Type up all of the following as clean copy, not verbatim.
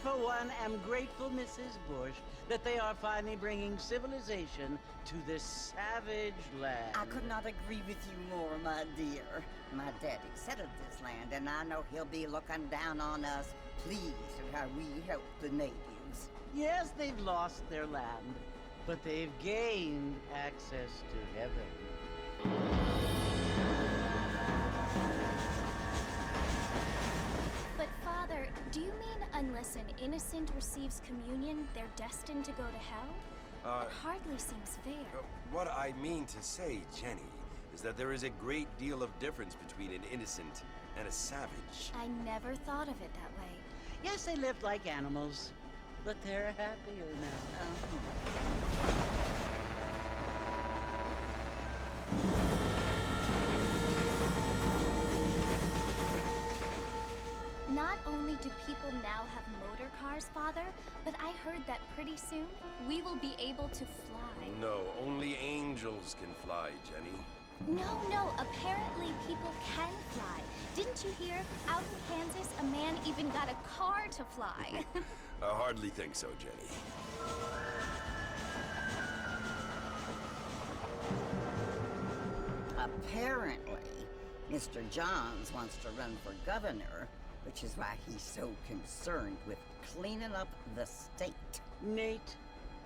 for one, am grateful, Mrs. Bush, that they are finally bringing civilization to this savage land. I could not agree with you more, my dear. My daddy settled this land, and I know he'll be looking down on us, pleased at how we help the natives. Yes, they've lost their land, but they've gained access to heaven. But Father, do you mean unless an innocent receives communion, they're destined to go to hell? It hardly seems fair. What I mean to say, Jenny, is that there is a great deal of difference between an innocent and a savage. I never thought of it that way. Yes, they lived like animals, but they're happier now. Not only do people now have motor cars, Father, but I heard that pretty soon we will be able to fly. No, only angels can fly, Jenny. No, apparently people can fly. Didn't you hear? Out in Kansas, a man even got a car to fly. I hardly think so, Jenny. Apparently, Mr. Johns wants to run for governor, which is why he's so concerned with cleaning up the state. Nate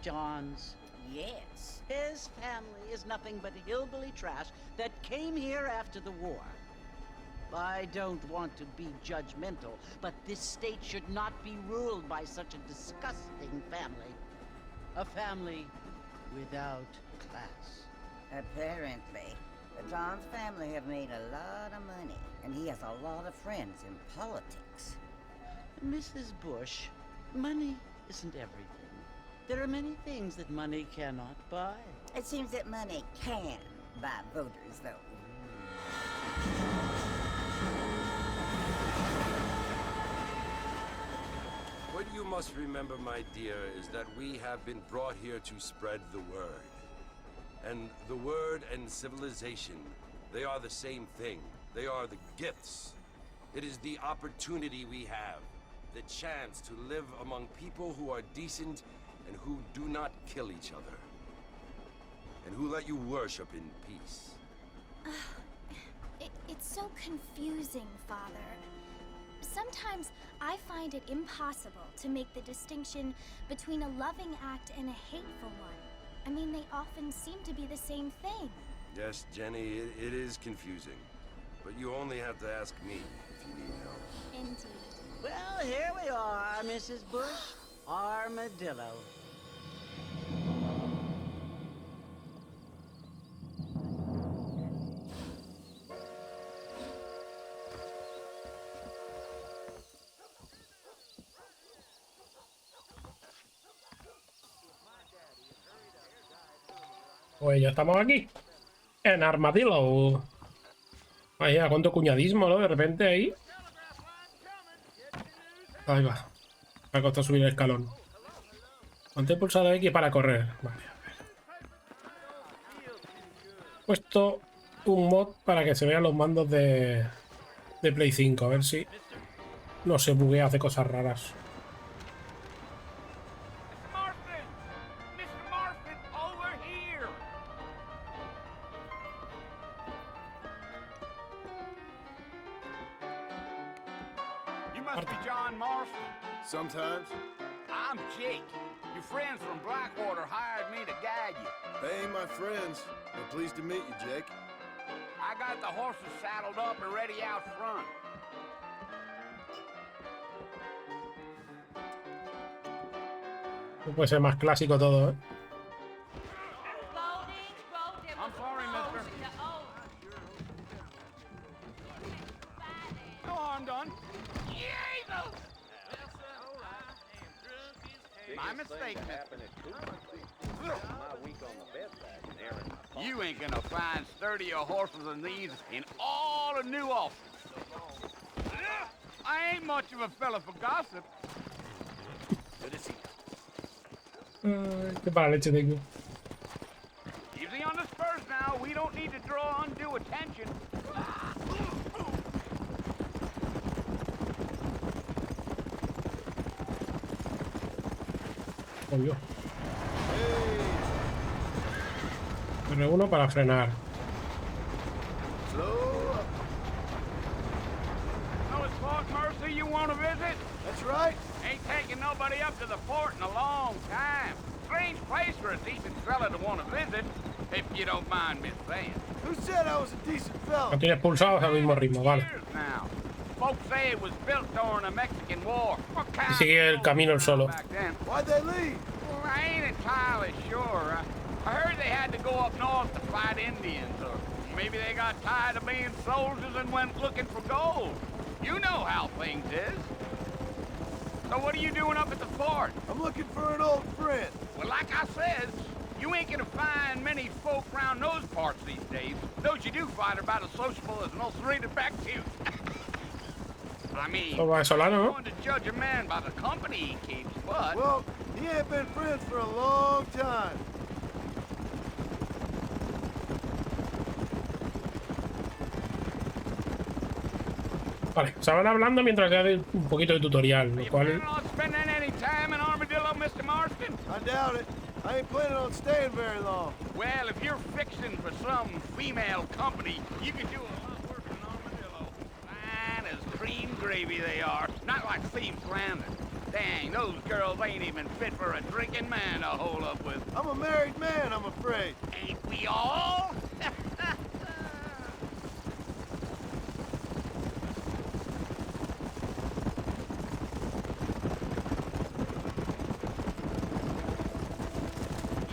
Johns. Yes. His family is nothing but hillbilly trash that came here after the war. I don't want to be judgmental, but this state should not be ruled by such a disgusting family. A family without class. Apparently. The Johns family have made a lot of money, and he has a lot of friends in politics. Mrs. Bush, money isn't everything. There are many things that money cannot buy. It seems that money can buy voters, though. What you must remember, my dear, is that we have been brought here to spread the word. And the word and civilization, they are the same thing. They are the gifts. It is the opportunity we have, the chance to live among people who are decent and who do not kill each other, and who let you worship in peace. It's so confusing, Father. Sometimes I find it impossible to make the distinction between a loving act and a hateful one. I mean, they often seem to be the same thing. Yes, Jenny, it is confusing. But you only have to ask me if you need help. Indeed. Well, here we are, Mrs. Bush. Armadillo. Pues ya estamos aquí. En Armadillo. Vaya, cuánto cuñadismo, ¿no? De repente ahí. Ahí va. Me ha costado subir el escalón. Ponte el pulsado X para correr. Vale, a ver. He puesto un mod para que se vean los mandos de Play 5. A ver si no se buguea, hace cosas raras. John Marston. Sometimes. I'm Jake. Your friends from Blackwater hired me to guide you. They ain't my friends. I'm pleased to meet you, Jake. I got the horses saddled up and ready out front. No puede ser más clásico todo, ¿eh? I'm sorry, mister. No harm done. My mistake, You ain't gonna find sturdier horses than these in all of New Austin. I ain't much of a fella for gossip. Qué para leche tengo. Easy on the spurs now. We don't need to draw undue attention. Obvio. R1 para frenar. Slow up. No, it's Fort Mercy you want to visit? That's right. Ain't taking nobody up to the fort in a long time. Strange place for a decent fella to want to visit, if you don't mind me saying. Who said I was a decent fella? Lo tienes pulsados al mismo ritmo, vale. Years now. Folks say it was built during the Mexican War. What kind Y sigue el camino el solo. back then? Why'd they leave? Well, I ain't entirely sure. I heard they had to go up north to fight Indians, or maybe they got tired of being soldiers and went looking for gold. You know how things is. So what are you doing up at the fort? I'm looking for an old friend. Well, like I said, you ain't gonna find many folk around those parts these days. Those you do find are about as sociable as an ulcerated back tooth. I mean, Todo venezolano, ¿no? going to judge a man by the company he keeps, but... Well, he ain't been friends for a long time. Vale, se van hablando mientras ya de un poquito de tutorial, Are lo you cual planning on spending any time in Armadillo, Mr. Marston? I doubt it. I ain't planning on staying very long. Well, if you're fixing for some female company, you can do a lot worse than Armadillo. Fine as cream gravy they are. Not like seems slandered. Dang, those girls ain't even fit for a drinking man to hold up with. I'm a married man, I'm afraid. Ain't we all?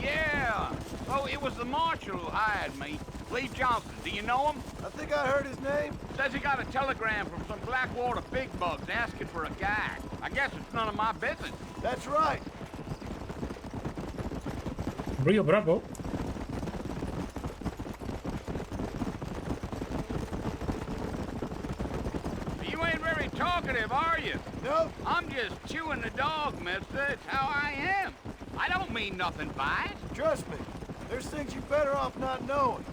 Yeah, so it was the marshal who hired me. Lee Johnson, do you know him? I think I heard his name. Says he got a telegram from some Blackwater big bugs asking for a guy. I guess it's none of my business. That's right. Río Bravo. You ain't very talkative, are you? No, I'm just chewing the dog, mister. It's how I am. I don't mean nothing by it. trust me. There's things you're better off not knowing.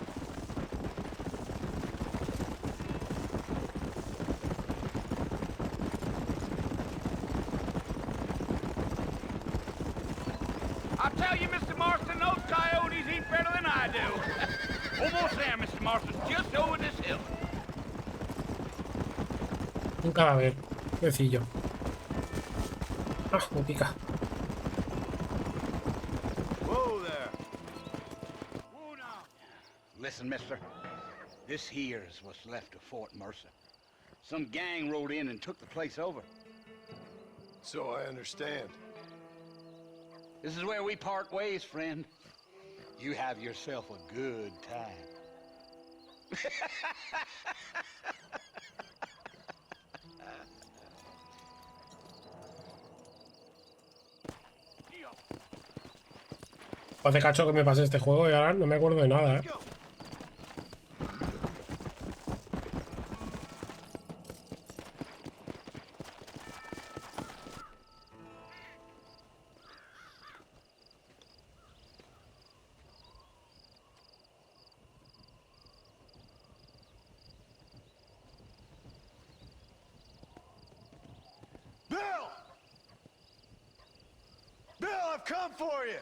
I'll tell you, Mr. Marston, those coyotes eat better than I do. Almost there, Mr. Marston, just over this hill. Un cadáver. Sencillo. Ah, me pica. Whoa there. Whoa, now. Listen, mister. This here is what's left of Fort Mercer. Some gang rode in and took the place over. So I understand. This is where we part ways, friend. You have yourself a good time. Hace cacho que me pasé este juego y ahora no me acuerdo de nada, ¿eh? Bill! Bill, I've come for you!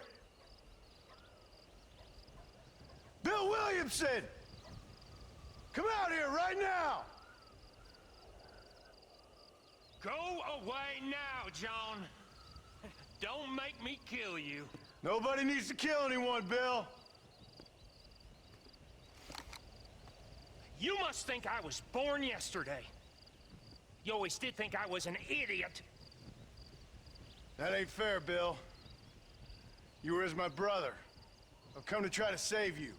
Bill Williamson! Come out here right now! Go away now, John. Don't make me kill you. Nobody needs to kill anyone, Bill. You must think I was born yesterday. You always did think I was an idiot. That ain't fair, Bill. You were as my brother. I've come to try to save you.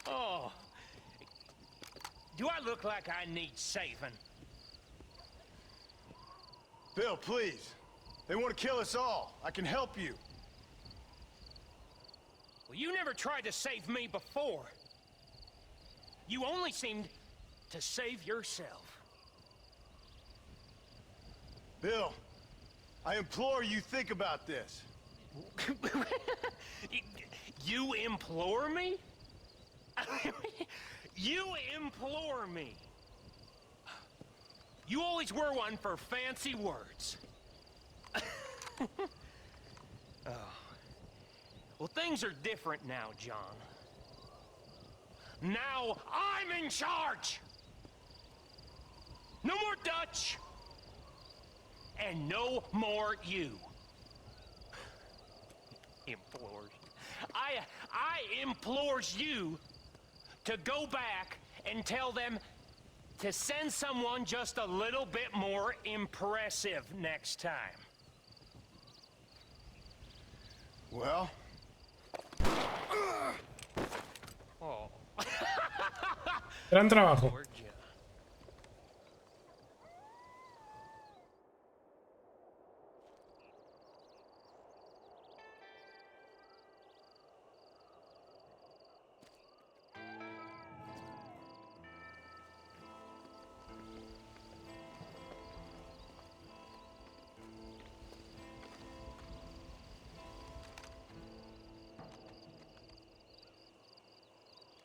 Oh. Do I look like I need saving? Bill, please. They want to kill us all. I can help you. Well, you never tried to save me before. You only seemed to save yourself. Bill, I implore you think about this. You implore me? You implore me. You always were one for fancy words. Oh. Well, things are different now, John. Now I'm in charge! No more Dutch! And no more you. Implores. I implores you to go back and tell them to send someone just a little bit more impressive next time. Well? Oh. Gran trabajo. Poor John.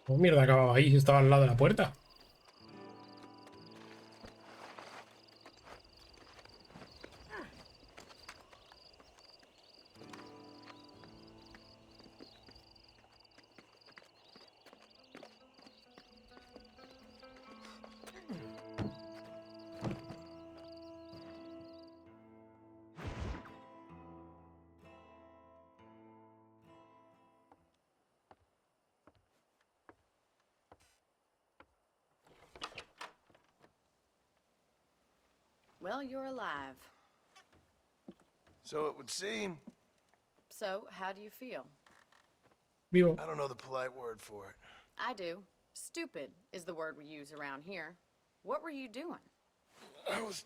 Oh, mierda, acababa ahí, estaba al lado de la puerta. Well, you're alive. So it would seem. So, how do you feel? Vivo. I don't know the polite word for it. I do. Stupid is the word we use around here. What were you doing? I was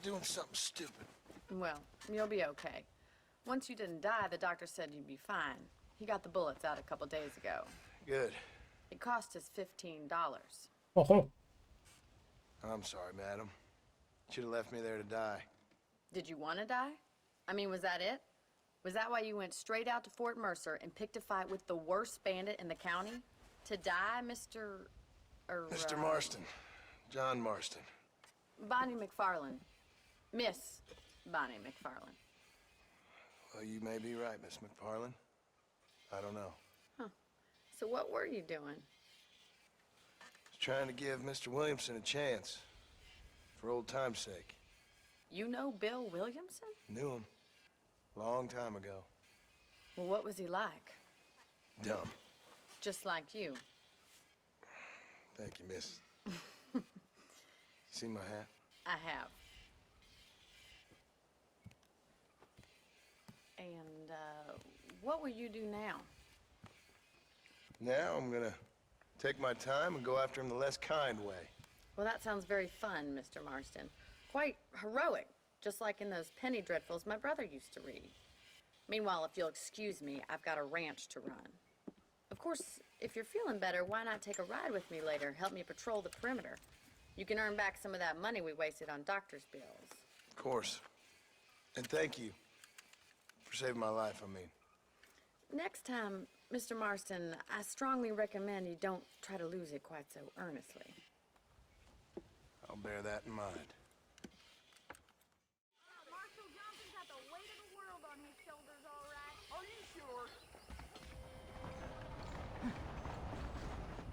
doing something stupid. Well, you'll be okay. Once you didn't die, the doctor said you'd be fine. He got the bullets out a couple days ago. Good. It cost us $15. Ojo. I'm sorry, madam. Should have left me there to die. Did you want to die? I mean, was that it? Was that why you went straight out to Fort Mercer and picked a fight with the worst bandit in the county? To die, Mr. Mr. Marston. John Marston. Bonnie McFarland. Miss Bonnie McFarland. Well, you may be right, Miss McFarland. I don't know. Huh. So what were you doing? Just trying to give Mr. Williamson a chance. For old time's sake. You know Bill Williamson? Knew him. Long time ago. Well, what was he like? Dumb. Just like you. Thank you, miss. See my hat? I have. And, what will you do now? Now I'm gonna take my time and go after him the less kind way. Well, that sounds very fun, Mr. Marston. Quite heroic, just like in those penny dreadfuls my brother used to read. Meanwhile, if you'll excuse me, I've got a ranch to run. Of course, if you're feeling better, why not take a ride with me later? Help me patrol the perimeter. You can earn back some of that money we wasted on doctor's bills. Of course. And thank you for saving my life, I mean. Next time, Mr. Marston, I strongly recommend you don't try to lose it quite so earnestly. I'll bear that in mind. Marshall Johnson's got the weight of the world on his shoulders, all right. Are you sure?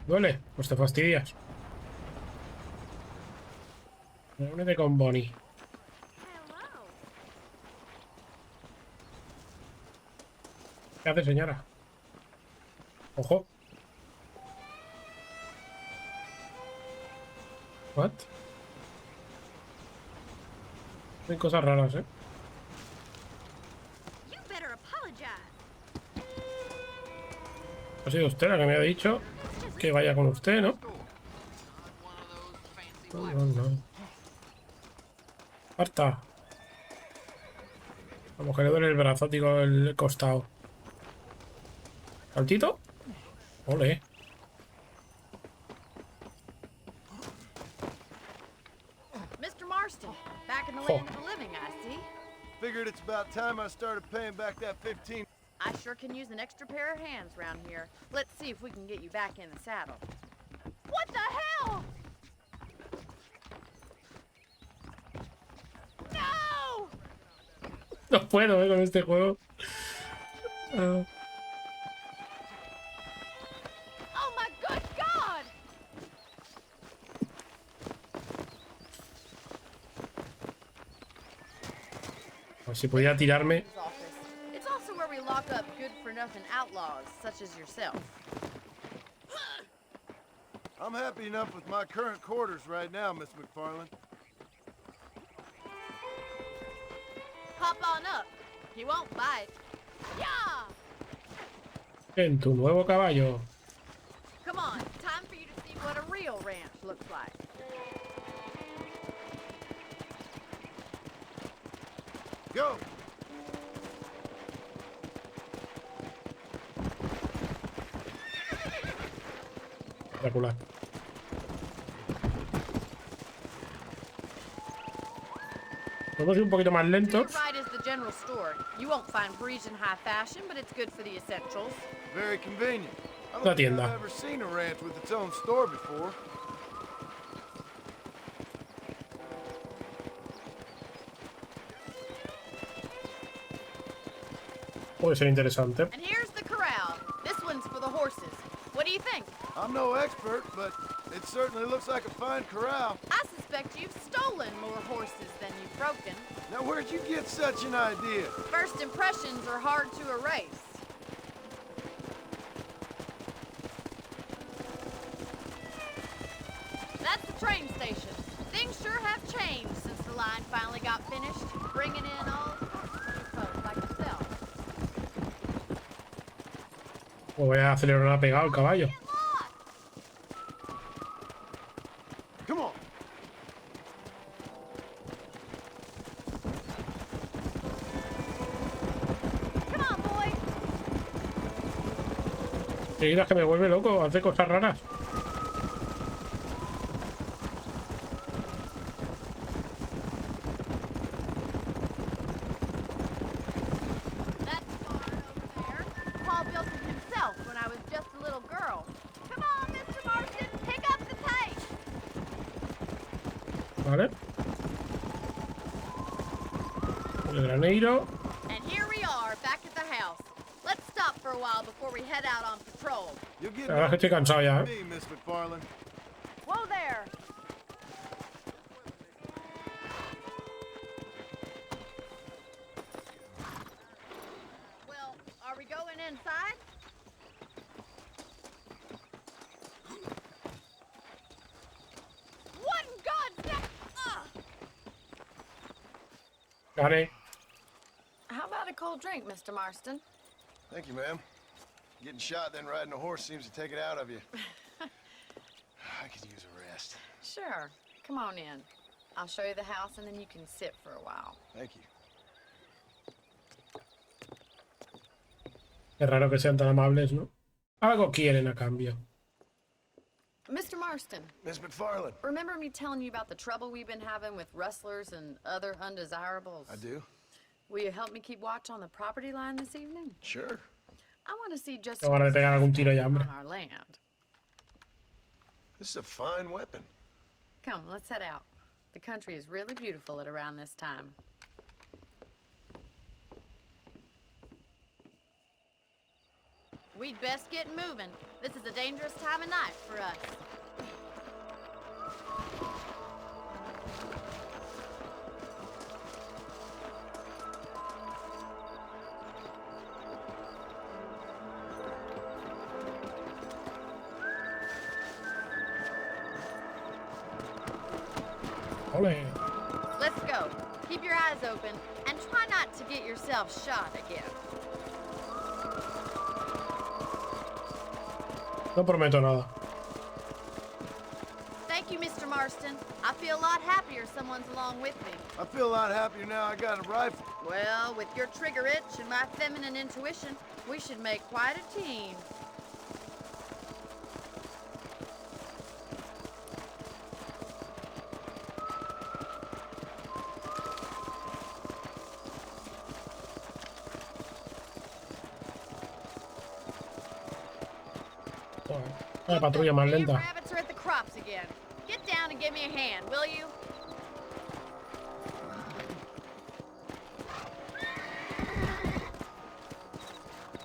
Duele, pues te fastidias. Únete con Bonnie. Hello. ¿Qué hace, señora? Ojo. What? Hay cosas raras, ¿eh? You better apologize. Ha sido usted la que me ha dicho que vaya con usted, ¿no? No. Harta. Vamos, que le duele el brazo, digo, el costado. ¿Saltito? Ole. Mr. Marston, back in the land of the living, I see. Figured it's about time I started paying back that 15. I sure can use an extra pair of hands around here. Let's see if we can get you back in the saddle. What the hell? No! No puedo, con este juego. Oh my good God! A ver si podía tirarme. It's also where we lock up good-for-nothing outlaws, such as yourself. I'm happy enough with my current quarters right now, Miss McFarland. Hop on up. He won't bite. Yeah! En tu nuevo caballo. Come on, time for you to see what a real ranch looks like. Go! Espectacular. Podemos ir un poquito más To lento. your right is the general store. You won't find Parisian high fashion, but it's good for the essentials. Very convenient. I La don't think tienda. I've ever seen a ranch with its own store before. Puede ser interesante. And here's the corral. This one's for the horses. What do you think? I'm no expert, but it certainly looks like a fine corral. I suspect you've stolen more horses than you've broken. Now, where'd you get such an idea? First impressions are hard to erase. That's the train station. Things sure have changed since the line finally got finished, bringing in all sorts of new folks like yourself. O voy a acelerar una pegada al caballo. Get lost! Come on. Come on, boy! Seguidas que me vuelve loco, hace cosas raras. That's barn over there. Paul built it himself when I was just a little girl. Come on, Mr. Marston, pick up the pace! Vale. El granero. And here we are, back at the house. Let's stop for a while before we head out on patrol. You'll get La verdad es que estoy cansado ya, ¿eh? me, Miss McFarland. Whoa there! Well, are we going inside? What in God's name? Gane. How about a cold drink, Mr. Marston? Thank you, ma'am. Getting shot then riding a horse seems to take it out of you. I could use a rest. Sure. Come on in. I'll show you the house and then you can sit for a while. Thank you. Es raro que sean tan amables, ¿no? Algo quieren a cambio. Mr. Marston, Miss McFarland. remember me telling you about the trouble we've been having with rustlers and other undesirables? I do. Will you help me keep watch on the property line this evening? Sure. I want to see just Tengo ganas de pegar algún tiro ya, hombre. on our land. This is a fine weapon. Come, let's head out. The country is really beautiful at around this time. We'd best get moving. This is a dangerous time of night for us. Ole. Let's go. Keep your eyes open and try not to get yourself shot again. No prometo nada. Thank you, Mr. Marston. I feel a lot happier someone's along with me. I feel a lot happier now I got a rifle. Well, with your trigger itch and my feminine intuition, we should make quite a team. Una patrulla más Your lenta. rabbits are at the crops again. Get down and give me a hand, will you?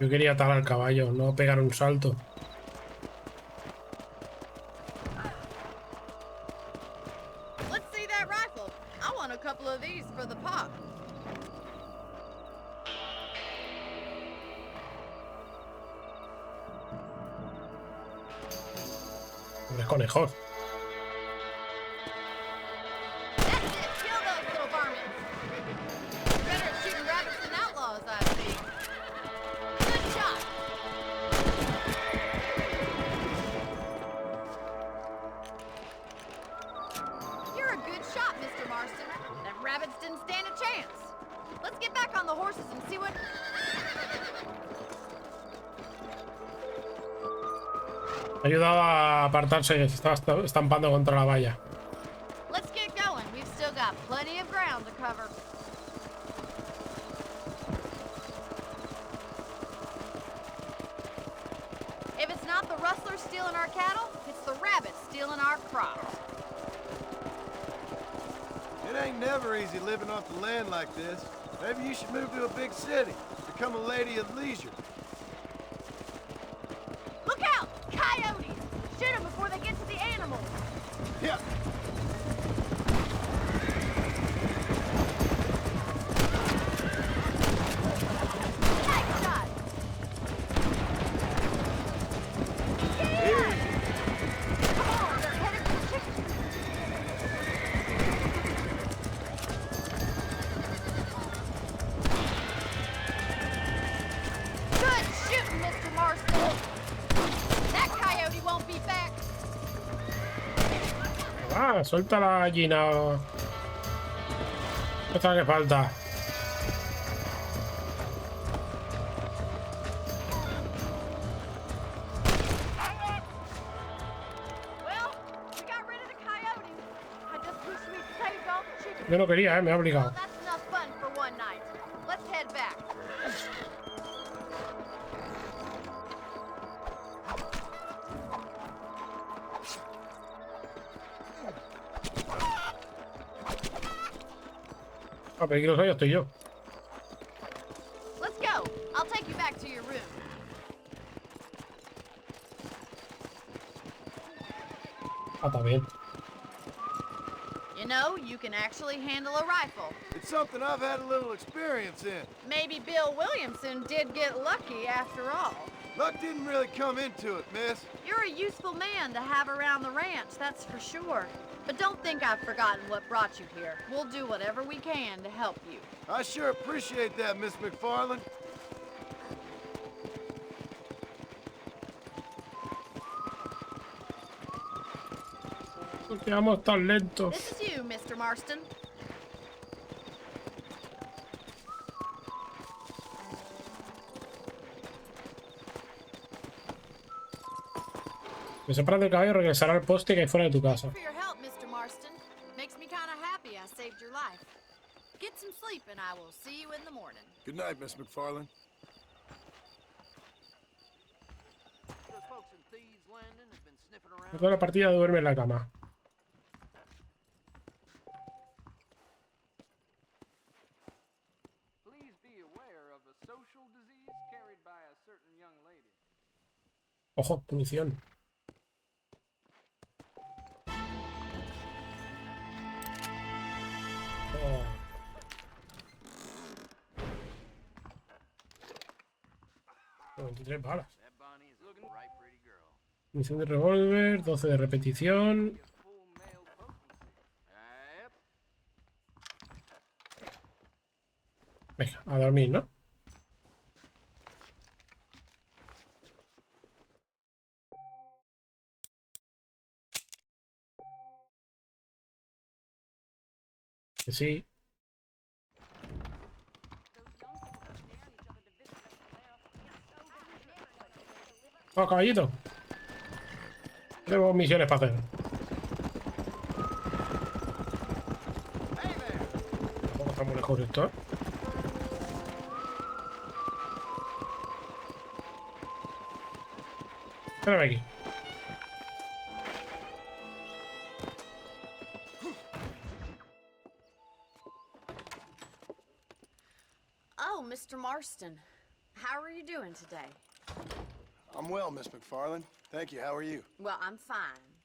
Yo quería atar al caballo, no pegar un salto. Let's see that rifle. I want a couple of these for the pop. Pobres conejos. That's it. Kill those little varmints. You're better at shooting rabbits than outlaws, I see. Good shot. You're a good shot, Mr. Marston. Them rabbits didn't stand a chance. Let's get back on the horses and see what... Ayudaba a apartarse, se estaba estampando contra la valla. Let's get going. We've still got plenty of ground to cover. If it's not the rustlers stealing our cattle, it's the rabbits stealing our crops. It ain't never easy living off the land like this. Maybe you should move to a big city. Become a lady of leisure. Look out! Coyotes! Shoot them before they get to the animals. Yeah. Nice shot! Come on, they're headed for the chicken. Good shooting, Mr. Marston. That coyote won't be back. Ah, suelta la gallina. Esta que falta. Well, we got rid of the coyote. I just wish we'd saved all the chickens. Yo no quería, me ha Well, obligado. that's enough fun for one night. Let's head back. Ah, peligroso yo estoy yo. Let's go. I'll take you back to your room. Ah, está bien. You know, you can actually handle a rifle. It's something I've had a little experience in. Maybe Bill Williamson did get lucky after all. Luck didn't really come into it, miss. You're a useful man to have around the ranch, that's for sure. But don't think I've forgotten what brought you here. We'll do whatever we can to help you. I sure appreciate that, Miss McFarland. ¿Por qué vamos tan lentos? This is you, Mr. Marston. Me separas del caballo y regresará al poste que hay fuera de tu casa. For your help, Mr. Marston. Makes me kind of happy I saved your life. Get some sleep and I will see you in the morning. Good night, Miss McFarland. Toda la partida duerme en la cama. Ojo, munición. Oh. 93 balas. Munición de revólver, 12 de repetición. Venga, a dormir, ¿no? Que sí. Oh, caballito. Tenemos misiones para hacer. Tampoco está muy lejos esto, ¿eh? Espérame aquí. Oh, Mr. Marston. How are you doing today? I'm well, Miss McFarland. Thank you. How are you? Well, I'm fine.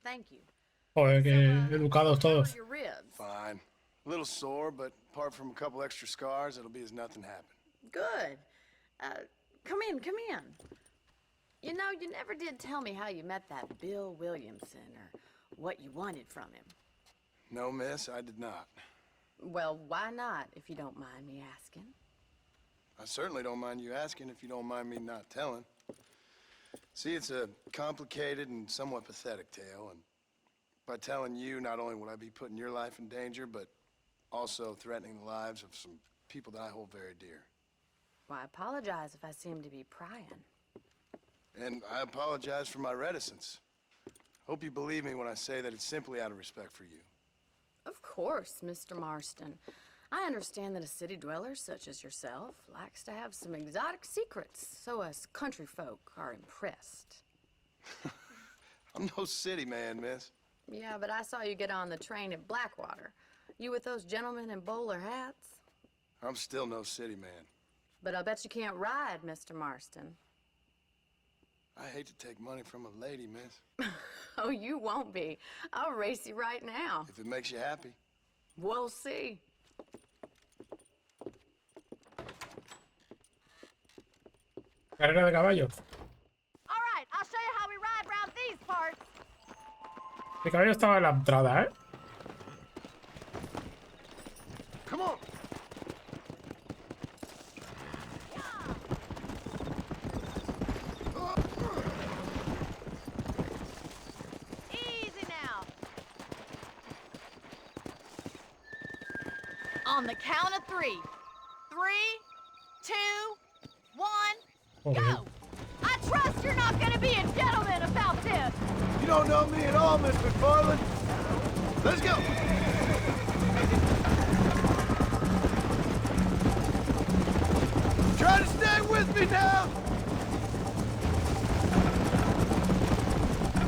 Thank you. Joder, que educados How are todos. your ribs? Fine. A little sore, but apart from a couple extra scars, it'll be as nothing happened. Good. Come in, come in. You know, you never did tell me how you met that Bill Williamson or what you wanted from him. No, miss, I did not. Well, why not, if you don't mind me asking? I certainly don't mind you asking if you don't mind me not telling. See, it's a complicated and somewhat pathetic tale, and by telling you, not only would I be putting your life in danger, but also threatening the lives of some people that I hold very dear. Well, I apologize if I seem to be prying. And I apologize for my reticence. Hope you believe me when I say that it's simply out of respect for you. Of course, Mr. Marston. I understand that a city dweller such as yourself likes to have some exotic secrets, so us country folk are impressed. I'm no city man, miss. Yeah, but I saw you get on the train at Blackwater. You with those gentlemen in bowler hats? I'm still no city man. But I bet you can't ride, Mr. Marston. I hate to take money from a lady, miss. Oh, you won't be. I'll race you right now. If it makes you happy. We'll see. Carrera de caballo. All right, I'll show you how we ride around these parts. El caballo estaba en la entrada, ¿eh? Come on. Easy now. On the count of 3. 3, 2, 1, Joder. go. I trust you're not gonna be a gentleman about this. You don't know me at all, Miss McFarland. Let's go. Try to stay with me now.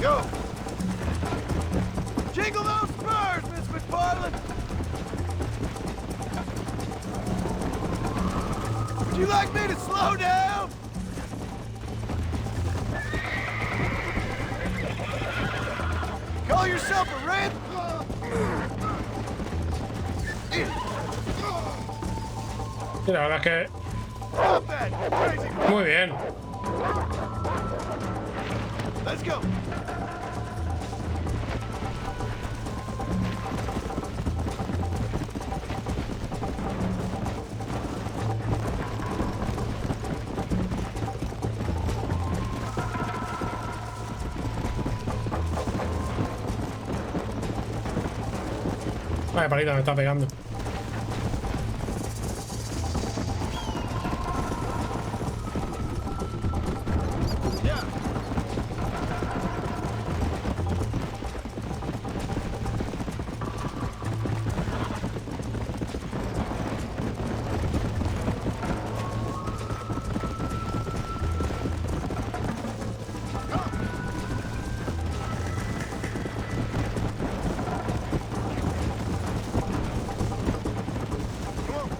Go. Jingle those spurs, Miss McFarland. Would you like me to slow down? Call yourself a ramp? Sí, la verdad es que Not bad, crazy. muy bien. Let's go. Vaya palita me está pegando.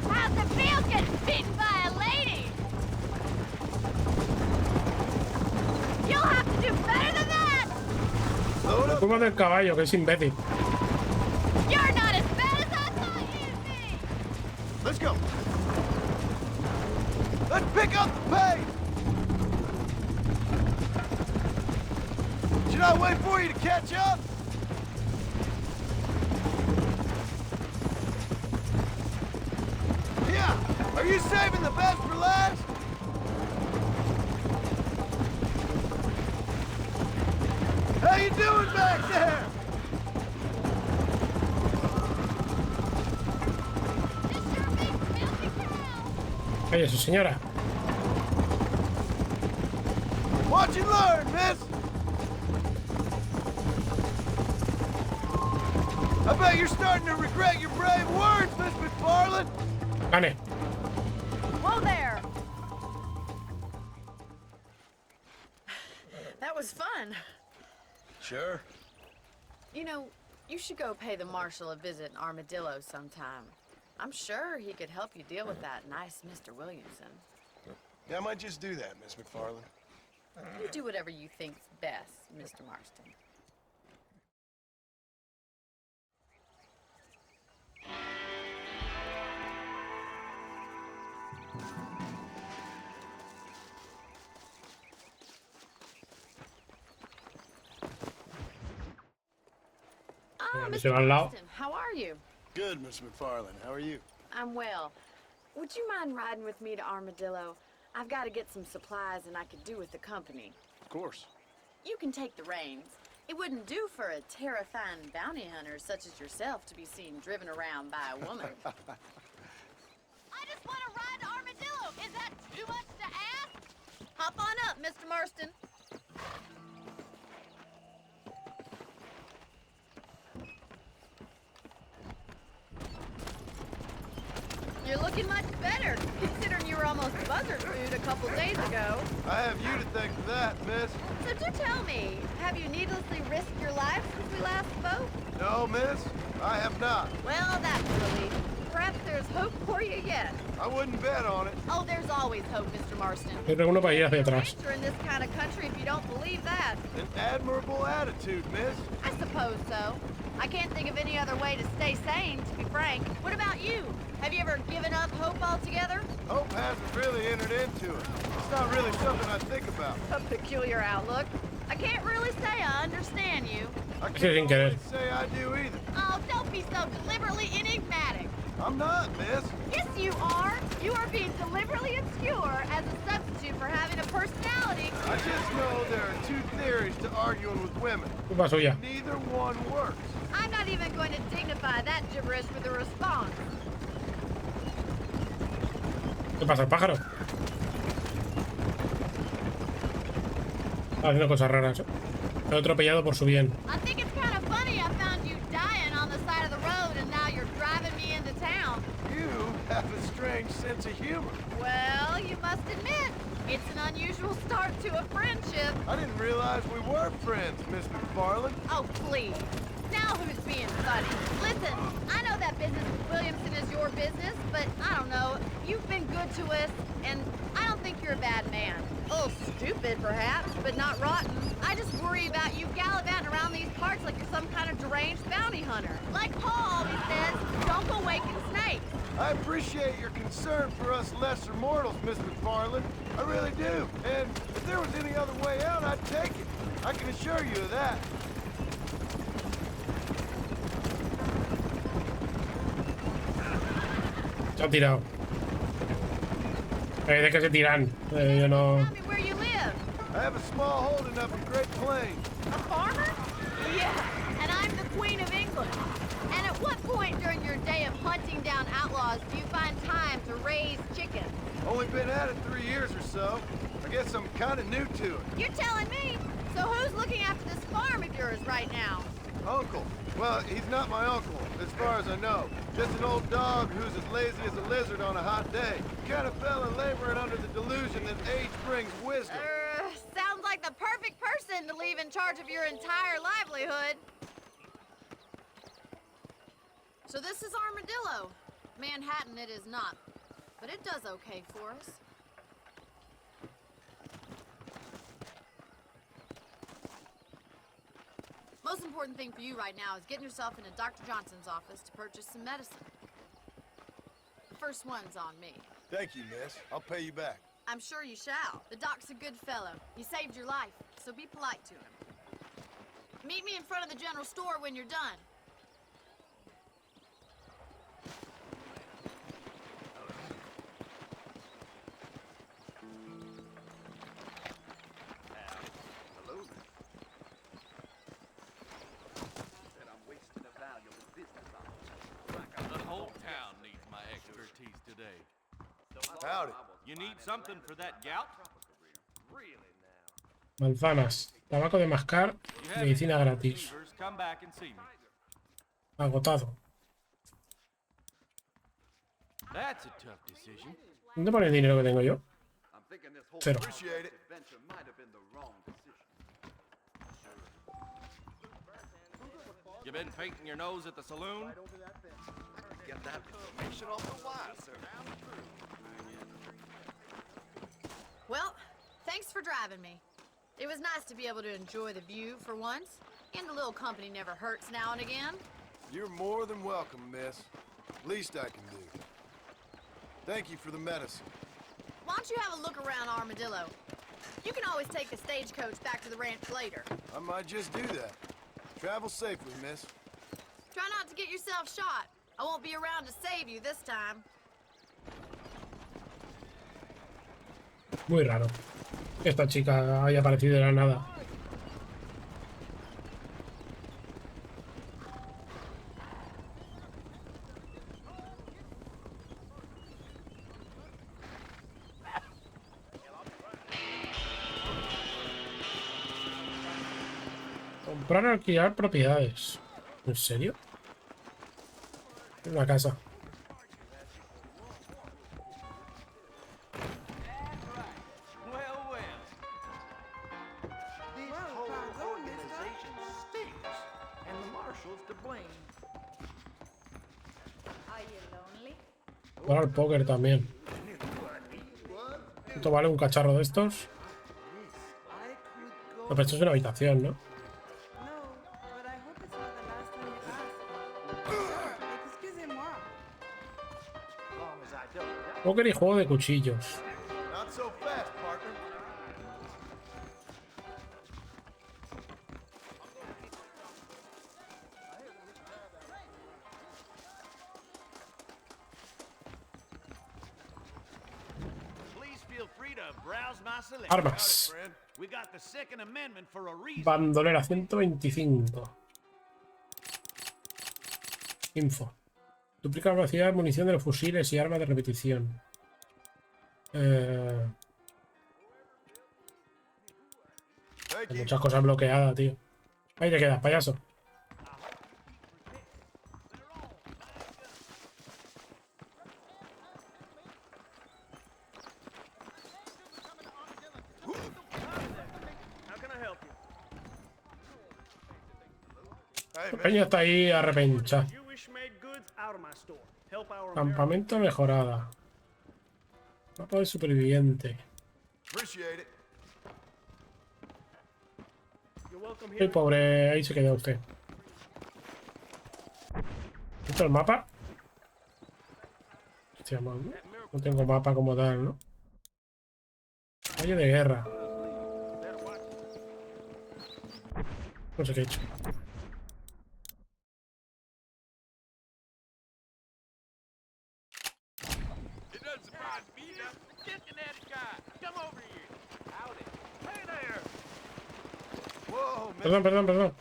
How's it feel getting beaten by a lady? You'll have to do better than that. La culpa del caballo, que es imbécil. You're not as bad as I thought you'd be. Let's go. Let's pick up the pace. Should I wait for you to catch up? Yeah. Are you saving the best for last? How you doing back there? This sure beats milky cow. Oye, su señora. Watch and learn, miss. I bet you're starting to regret your brave words, Miss McFarland. Gane. Whoa there. That was fun. Sure. You know, you should go pay the Marshal a visit in Armadillo sometime. I'm sure he could help you deal with that nice Mr. Williamson. Yeah, I might just do that, Miss McFarland. You do whatever you think's best, Mr. Marston. Ah, Se Mr. va al lado. Marston, how are you? Good, Miss McFarland. How are you? I'm well. Would you mind riding with me to Armadillo? I've got to get some supplies and I could do with the company. Of course. You can take the reins. It wouldn't do for a terrifying bounty hunter such as yourself to be seen driven around by a woman. I just want to ride to Armadillo. Is that too much to ask? Hop on up, Mr. Marston. You're looking much better, considering you were almost buzzard food a couple days ago. I have you to thank for that, miss. So do tell me, have you needlessly risked your life since we last spoke? No, miss, I have not. Well, that's a relief. Perhaps there's hope for you yet. I wouldn't bet on it. Oh, there's always hope, Mr. Marston. Yo tengo uno para ir hacia atrás. You're in this kind of country if you don't believe that. An admirable attitude, miss. I suppose so. I can't think of any other way to stay sane, to be frank. What about you? Have you ever given up hope altogether? Hope hasn't really entered into it. It's not really something I think about. A peculiar outlook. I can't really say I understand you. I sin can't querer. always say I do either. Oh, don't be so deliberately enigmatic. I'm not, miss. Yes, you are. You are being deliberately obscure as a substitute for having a personality. I just know there are two theories to arguing with women. Culpa suya. Neither one works. I'm not even going to dignify that gibberish with a response. ¿Qué pasa, el pájaro? Está haciendo cosas raras. Lo he atropellado por su bien. I think it's kind of funny I found you dying on the side of the road and now you're driving me into town. You have a strange sense of humor. Well, you must admit, it's an unusual start to a friendship. I didn't realize we were friends, Miss McFarland. Oh, please. Now who's being funny? Listen, I know that business with Williamson is your business, but I don't know. You've been good to us, and I don't think you're a bad man. A little stupid, perhaps, but not rotten. I just worry about you gallivanting around these parts like you're some kind of deranged bounty hunter. Like Paul always says, don't go waking snakes. I appreciate your concern for us lesser mortals, Miss McFarland. I really do. And if there was any other way out, I'd take it. I can assure you of that. Se ha tirado. ¿De qué se tiran? Yo no. Tell me where you live. I have a small holding up in Great Plains. A farmer? Yeah, and I'm the Queen of England. And at what point during your day of hunting down outlaws do you find time to raise chickens? Only been at it 3 years or so. I guess I'm kind of new to it. You're telling me? So who's looking after this farm of yours right now? Uncle. Well, he's not my uncle, as far as I know. Just an old dog who's as lazy as a lizard on a hot day. Kind of fella laboring under the delusion that age brings wisdom. Sounds like the perfect person to leave in charge of your entire livelihood. So this is Armadillo. Manhattan it is not, but it does okay for us. Most important thing for you right now is getting yourself into Dr. Johnson's office to purchase some medicine. The first one's on me. Thank you, miss. I'll pay you back. I'm sure you shall. The doc's a good fellow. He saved your life, so be polite to him. Meet me in front of the general store when you're done. Howdy. You need something for that gout? Manzanas. Tabaco de mascar. Medicina gratis. Come back and see me. Agotado. That's a tough decision. ¿Dónde pone el dinero que tengo yo? Cero. Appreciate it. You been painting your nose at the saloon? Get that information off the wire, sir. Well, thanks for driving me. It was nice to be able to enjoy the view for once, and a little company never hurts now and again. You're more than welcome, miss. Least I can do. Thank you for the medicine. Why don't you have a look around Armadillo? You can always take the stagecoach back to the ranch later. I might just do that. Travel safely, miss. Try not to get yourself shot. I won't be around to save you this time. Muy raro que esta chica haya aparecido de la nada. Comprar o alquilar propiedades. ¿En serio? Una casa. Jugar al póker también. ¿Cuánto vale un cacharro de estos? No, pero esto es una habitación, ¿no? Póker y juego de cuchillos. Not so fast, partner. Armas. Bandolera 125. Info. Duplica la velocidad de munición de los fusiles y armas de repetición. Hay muchas cosas bloqueadas, tío. Ahí te quedas, payaso. El peño está ahí a repenchar. Campamento mejorada. Mapa de superviviente. Ay, pobre, ahí se queda usted. ¿Esto es el mapa? Hostia, no tengo mapa como tal, ¿no? Valle de guerra. No sé qué he hecho. Perdón, perdón, perdón.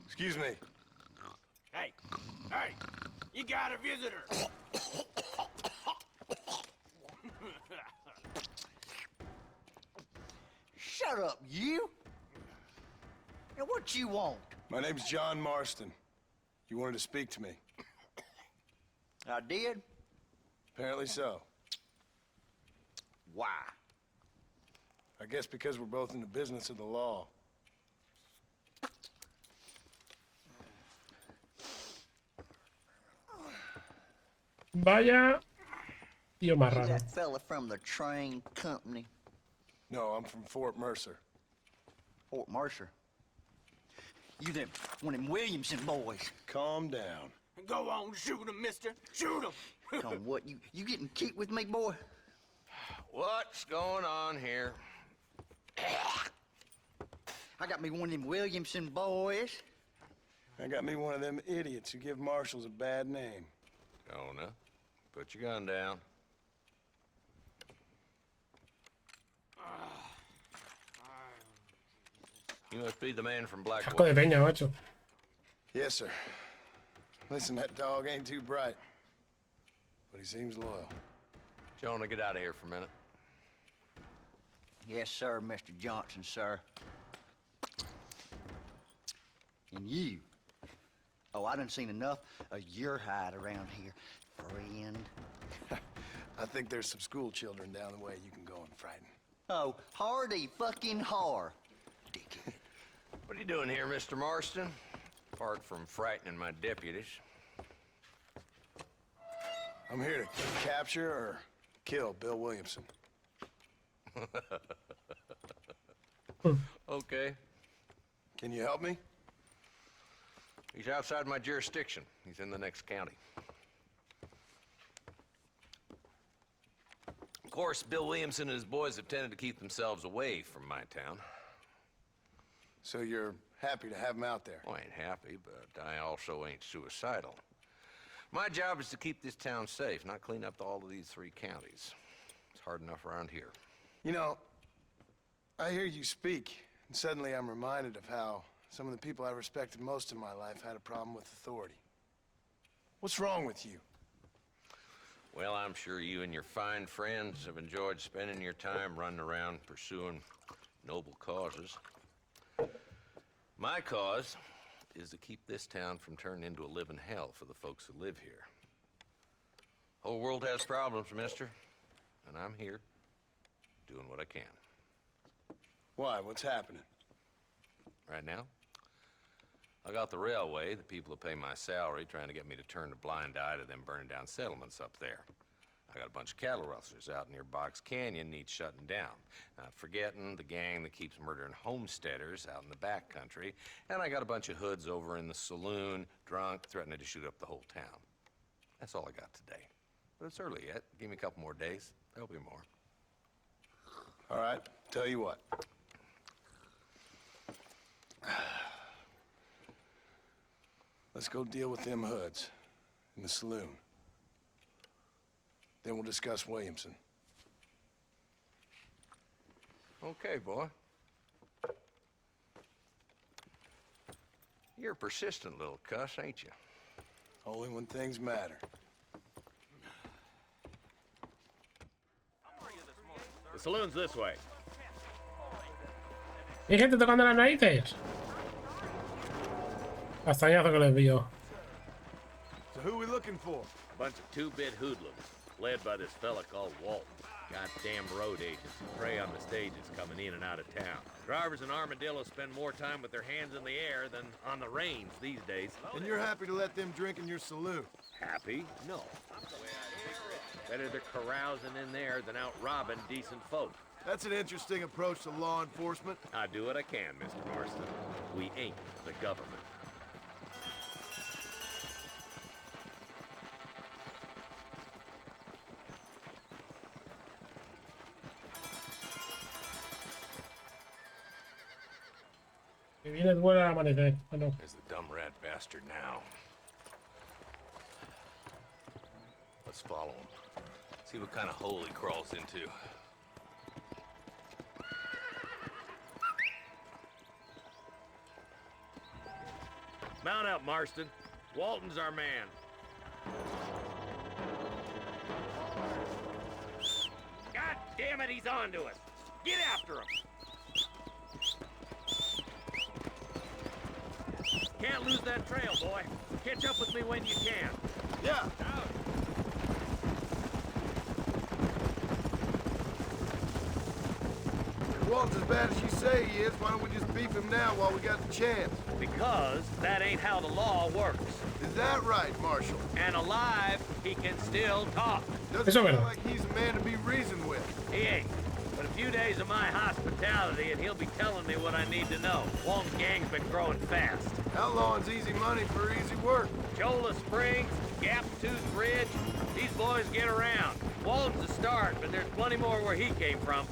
Excuse me. Hey, hey, you got a visitor. Shut up, you. Now, what you want? My name's John Marston. You wanted to speak to me. I did? Apparently so. Why? I guess because we're both in the business of the law. Vaya tío más You raro. that fella from the train company? No, I'm from Fort Mercer. Fort Mercer? You them, one of them Williamson boys. Calm down. Go on, shoot him, mister. Shoot him. Come on, what, you getting kicked with me, boy? What's going on here? I got me one of them Williamson boys. I got me one of them idiots who give marshals a bad name. Jonah, put your gun down. You must be the man from Casco Blackwater. de peña, macho. Yes, sir. Listen, that dog ain't too bright, but he seems loyal. Jonah, get out of here for a minute. Yes, sir, Mr. Johnson, sir. And you. Oh, I done seen enough of your hide around here, friend. I think there's some school children down the way you can go and frighten. Oh, hardy fucking har. What are you doing here, Mr. Marston? Apart from frightening my deputies. I'm here to capture or kill Bill Williamson. Okay. Can you help me? He's outside my jurisdiction. He's in the next county. Of course, Bill Williamson and his boys have tended to keep themselves away from my town. So you're happy to have him out there? Well, I ain't happy, but I also ain't suicidal. My job is to keep this town safe, not clean up all of these 3 counties. It's hard enough around here. You know, I hear you speak, and suddenly I'm reminded of how some of the people I respected most in my life had a problem with authority. What's wrong with you? Well, I'm sure you and your fine friends have enjoyed spending your time running around pursuing noble causes. My cause is to keep this town from turning into a living hell for the folks who live here. Whole world has problems, mister, and I'm here doing what I can. Why? What's happening? Right now, I got the railway, the people who pay my salary, trying to get me to turn a blind eye to them burning down settlements up there. I got a bunch of cattle rustlers out near Box Canyon needs shutting down. Not forgetting the gang that keeps murdering homesteaders out in the back country. And I got a bunch of hoods over in the saloon, drunk, threatening to shoot up the whole town. That's all I got today. But it's early yet. Give me a couple more days. There'll be more. All right, tell you what. Let's go deal with them hoods in the saloon. Then we'll discuss Williamson. Okay, boy. You're a persistent little cuss, ain't you? Only when things matter. The saloon's this way. ¿Hay gente tocando las narices? Castañazo que les vio. So who we looking for? A bunch of 2-bit hoodlums, led by this fella called Walton. Goddamn road agents who prey on the stages coming in and out of town. Drivers in Armadillo spend more time with their hands in the air than on the reins these days. And you're happy to let them drink in your saloon? Happy? No. Better they're carousing in there than out robbing decent folk. That's an interesting approach to law enforcement. I do what I can, Mr. Marston. We ain't the government. Que viene el vuelo al amanecer. Bueno. There's the dumb rat bastard now. Let's follow him. See what kind of hole he crawls into. Mount up, Marston. Walton's our man. God damn it, he's on to us. Get after him. Can't lose that trail, boy. Catch up with me when you can. Yeah. Out. If Walton's as bad as you say he is, why don't we just beef him now while we got the chance? Because that ain't how the law works. Is that right, Marshal? And alive, he can still talk. Doesn't sound like he's a man to be reasoned with. He ain't. But a few days of my hospitality and he'll be telling me what I need to know. Walton's gang's been growing fast. Outlawing's easy money for easy work. Cholla Springs, Gap Tooth Ridge, these boys get around. Walton's a start, but there's plenty more where he came from.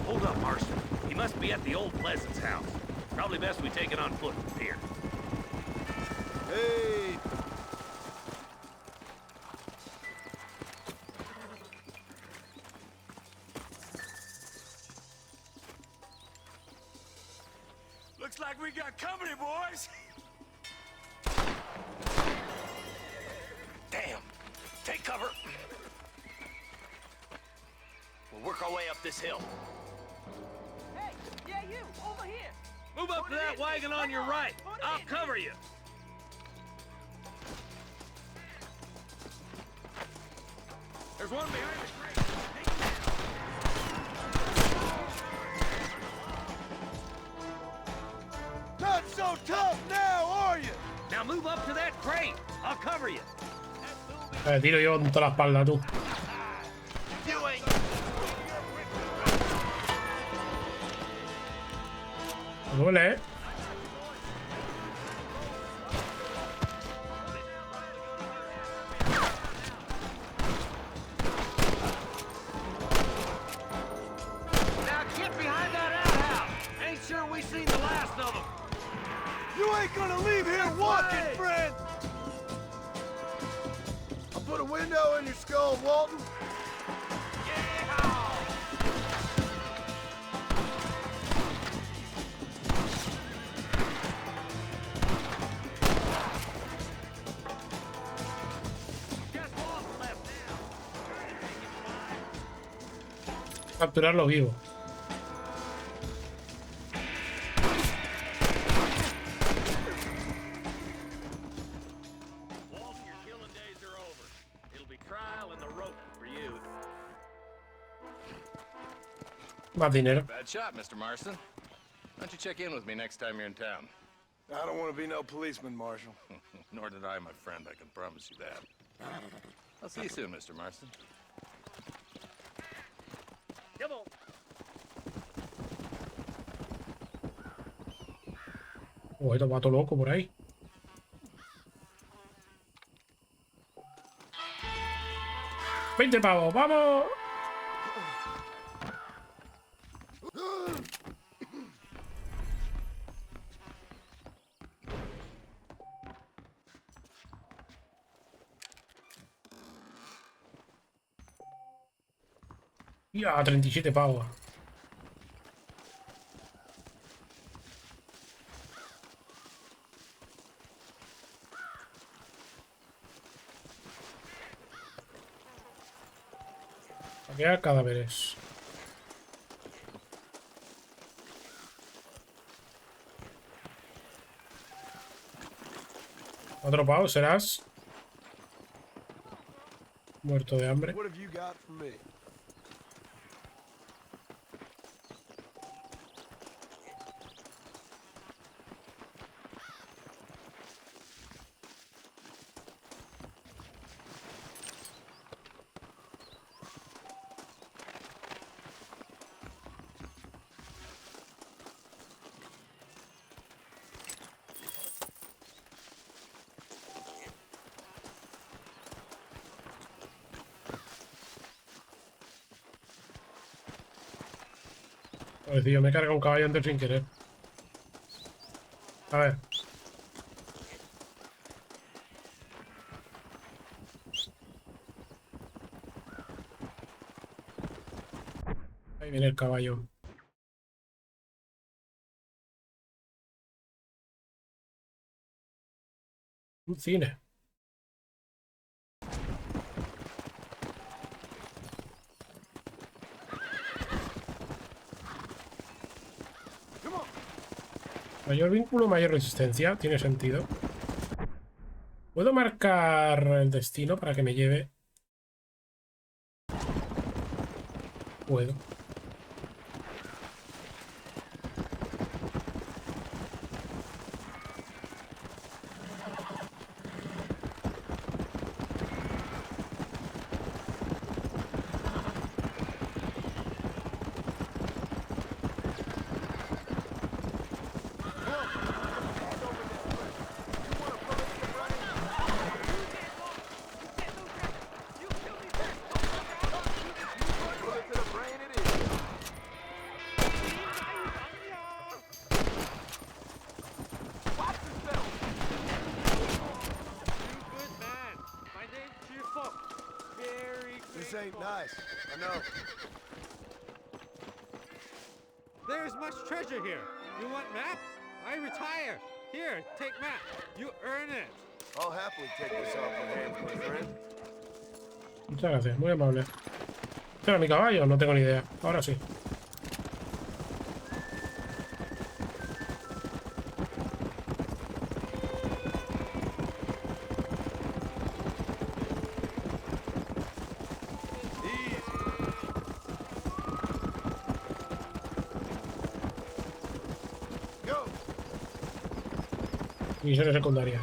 Hold up, Marston. He must be at the old Pleasance house. Probably best we take it on foot from here. Hey! Looks like we got company, boys. Damn! Take cover! We're our way up this hill. Hey, yeah, you, over here. Move up to that wagon on your right. I'll cover you. There's one behind the crate. Not so tough now, are you? Now move up to that crate. I'll cover you. Tiro yo con toda la espalda, tú. Me duele, ¿eh? Now get behind that outhouse. Ain't sure we seen the last of them. You ain't gonna leave here walking, friend! I'll put a window in your skull, Walton. Capturarlo vivo. Walton, your killing days are over. It'll be trial and the rope for you. Más dinero. Bad shot, Mr. Marston. Why don't you check in with me next time you're in town? I don't want to be no policeman, Marshal. Nor did I, my friend. I can promise you that. I'll see you soon, Mr. Marston. Come on. Oh, esto va todo loco por ahí. ¡20 pavos! ¡Vamos! Ya, 37 pavos. Saquear cadáveres. Otro pavo, serás muerto de hambre. What have you got for me? Pobrecillo, me carga un caballo antes sin querer. A ver. Ahí viene el caballo. Un cine. Mayor vínculo, mayor resistencia. Tiene sentido. ¿Puedo marcar el destino para que me lleve? Puedo. This ain't nice. I know. There's much treasure here. You want map? I retire. Here, take map. You earn it. I'll happily take this off your hands, my friend. Muchas gracias, muy amable. ¿Este era mi caballo? No tengo ni idea. Ahora sí. Misiones secundarias.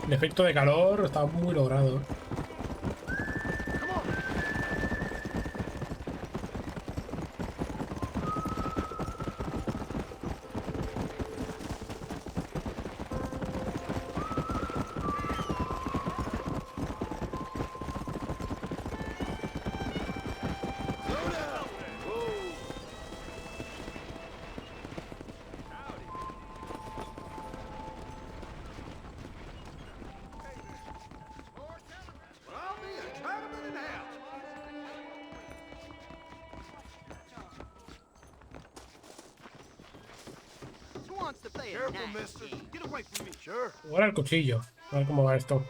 El efecto de calor está muy logrado. Ahora el cuchillo. A ver cómo va esto.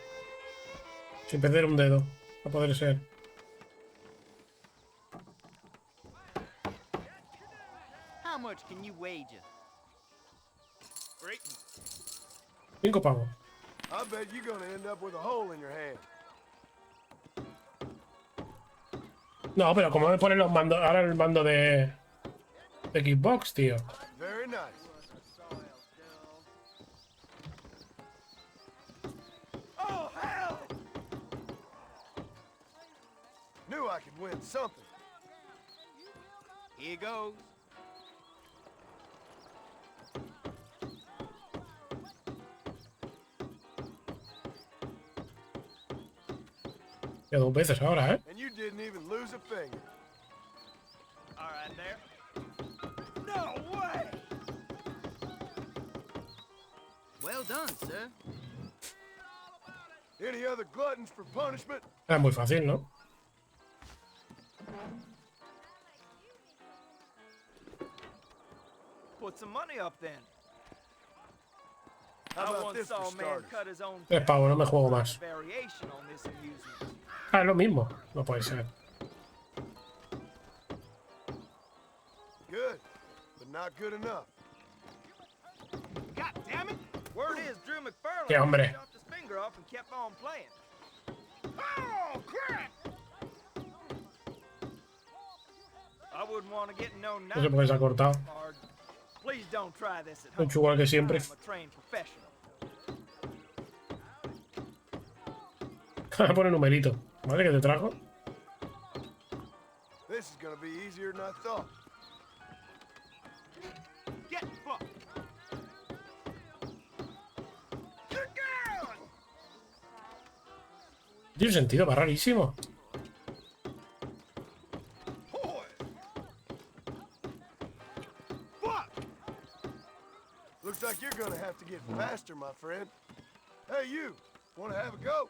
Sin perder un dedo. A poder ser. How much can you wager? 5 pavos. I bet you're gonna end up with a hole in your hand. No, pero como me ponen los mandos. Ahora el mando de Xbox, tío. Very nice. Oh, hell! Knew I could win something. Here goes. Ya 2 veces ahora, ¿eh? And you didn't even lose a finger. All right, there. No way! Well done, sir. Any other gluttons for punishment? Era muy fácil, ¿no? Put some money up then. How I about once this saw for a man starters? cut his own 3 pavos, no me juego más. variation on this amusement. Ah, es lo mismo. No puede ser. Good, but not good enough. God damn it! Word is Drew McFarlane ¡Qué hombre! chopped his finger off and kept on playing. Oh, crap! I wouldn't want to get no No sé por qué se ha cortado. hard. Please don't try this at He home. hecho igual que siempre. I'm a trained professional. Pone numerito. ¿Vale? Que te trajo. This is gonna be easier than I thought. Get fucked. Tiene sentido, va rarísimo. Looks like you're gonna have to get faster, my friend. Hey, you. Wanna have a go?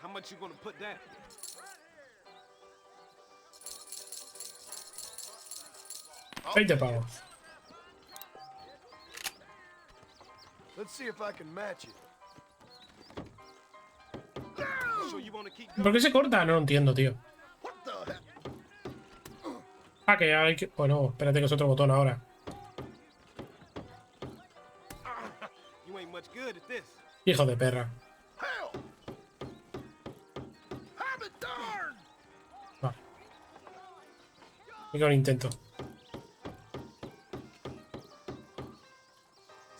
How much you gonna put down? I'll 20 take it. pavos. Let's see if I can match it. So you wanna keep ¿Por qué se corta? No lo entiendo, tío. Ah, que hay que... Bueno, espérate que es otro botón ahora. You ain't much good at this. Hijo de perra. Vale. Me queda un intento.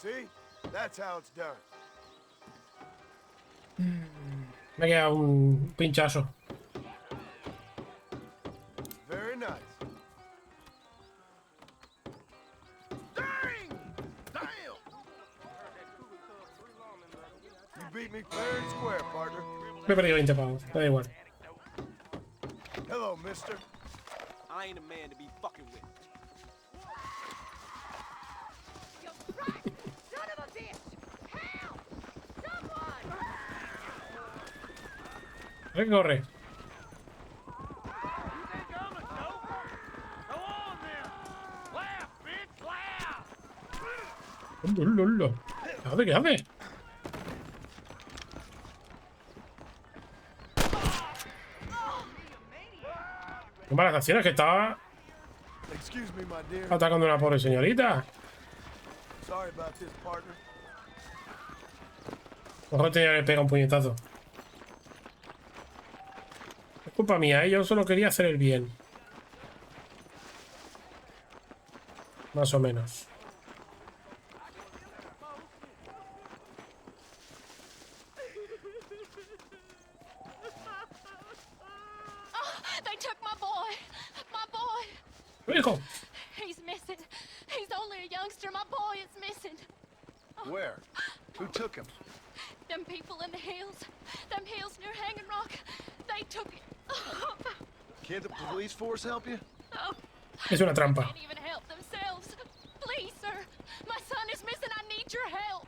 See? That's how it's done. Me queda un pinchazo. Very nice. Dang! Damn! You beat me fair and square, partner. Me he perdido 20 pavos. Me da igual. Hello, mister. I ain't a man to be fucking with. Son of a bitch! Help! Someone! ¿Qué corre? ¿Qué hace? ¿Qué hace? Qué malas acciones, que estaba Excuse me, my dear. atacando a una pobre señorita. Sorry about this, partner. Mejor tenía que pegar un puñetazo. Es culpa mía, ¿eh? Yo solo quería hacer el bien. Más o menos. They took my boy. My boy. ¡Mi hijo! He's missing. He's only a youngster. My boy is missing. Where? Who took him? Them people in the hills. Them hills near Hanging Rock. They took it. Can't the police force help you? Oh, Es una trampa. can't even help themselves. Please, sir. My son is missing. I need your help.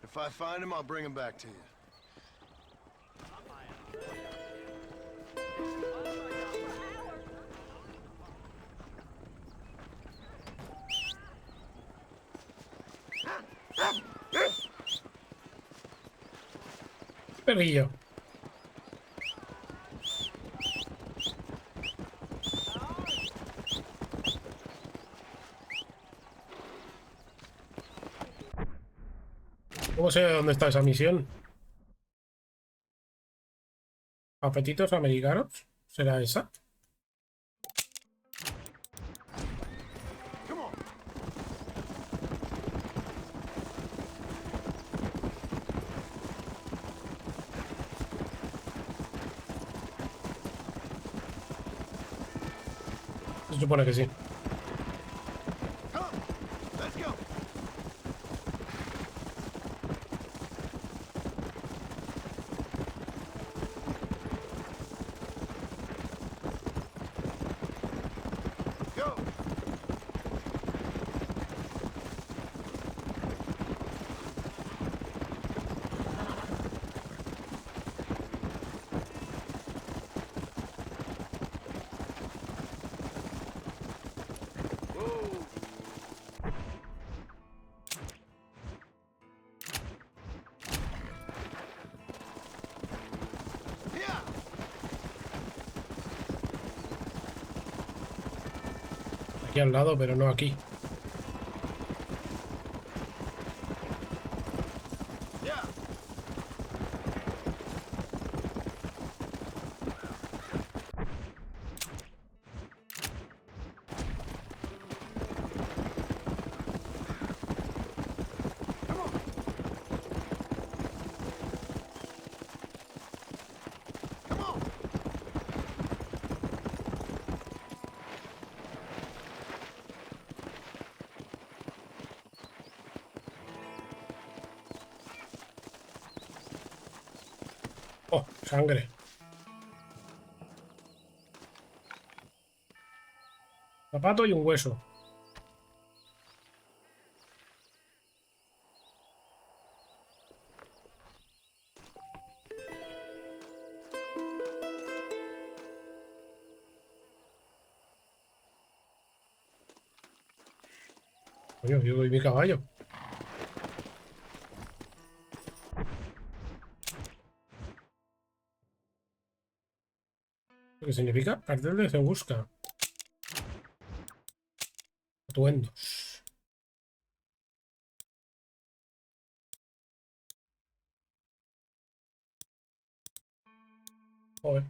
If I find him, I'll bring him back to you. Perrillo. ¿Cómo sé dónde está esa misión? ¿Apetitos americanos? ¿Será esa? Se supone que sí. Aquí al lado, pero no aquí. Oh, sangre. Zapato y un hueso. Coño, yo doy mi caballo. ¿Qué significa? Cartel de se busca. Atuendos. Joder.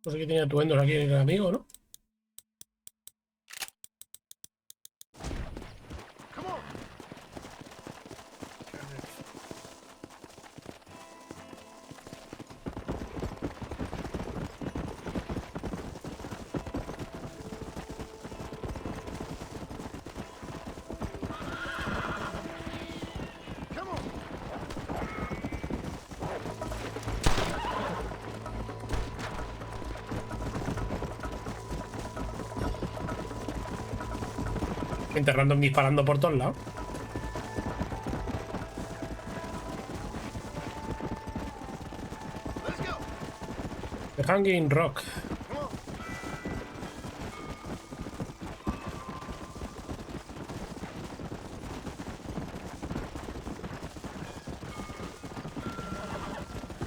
No sé qué tiene atuendos aquí el amigo, ¿no? Enterrando, disparando por todos lados. The Hanging Rock.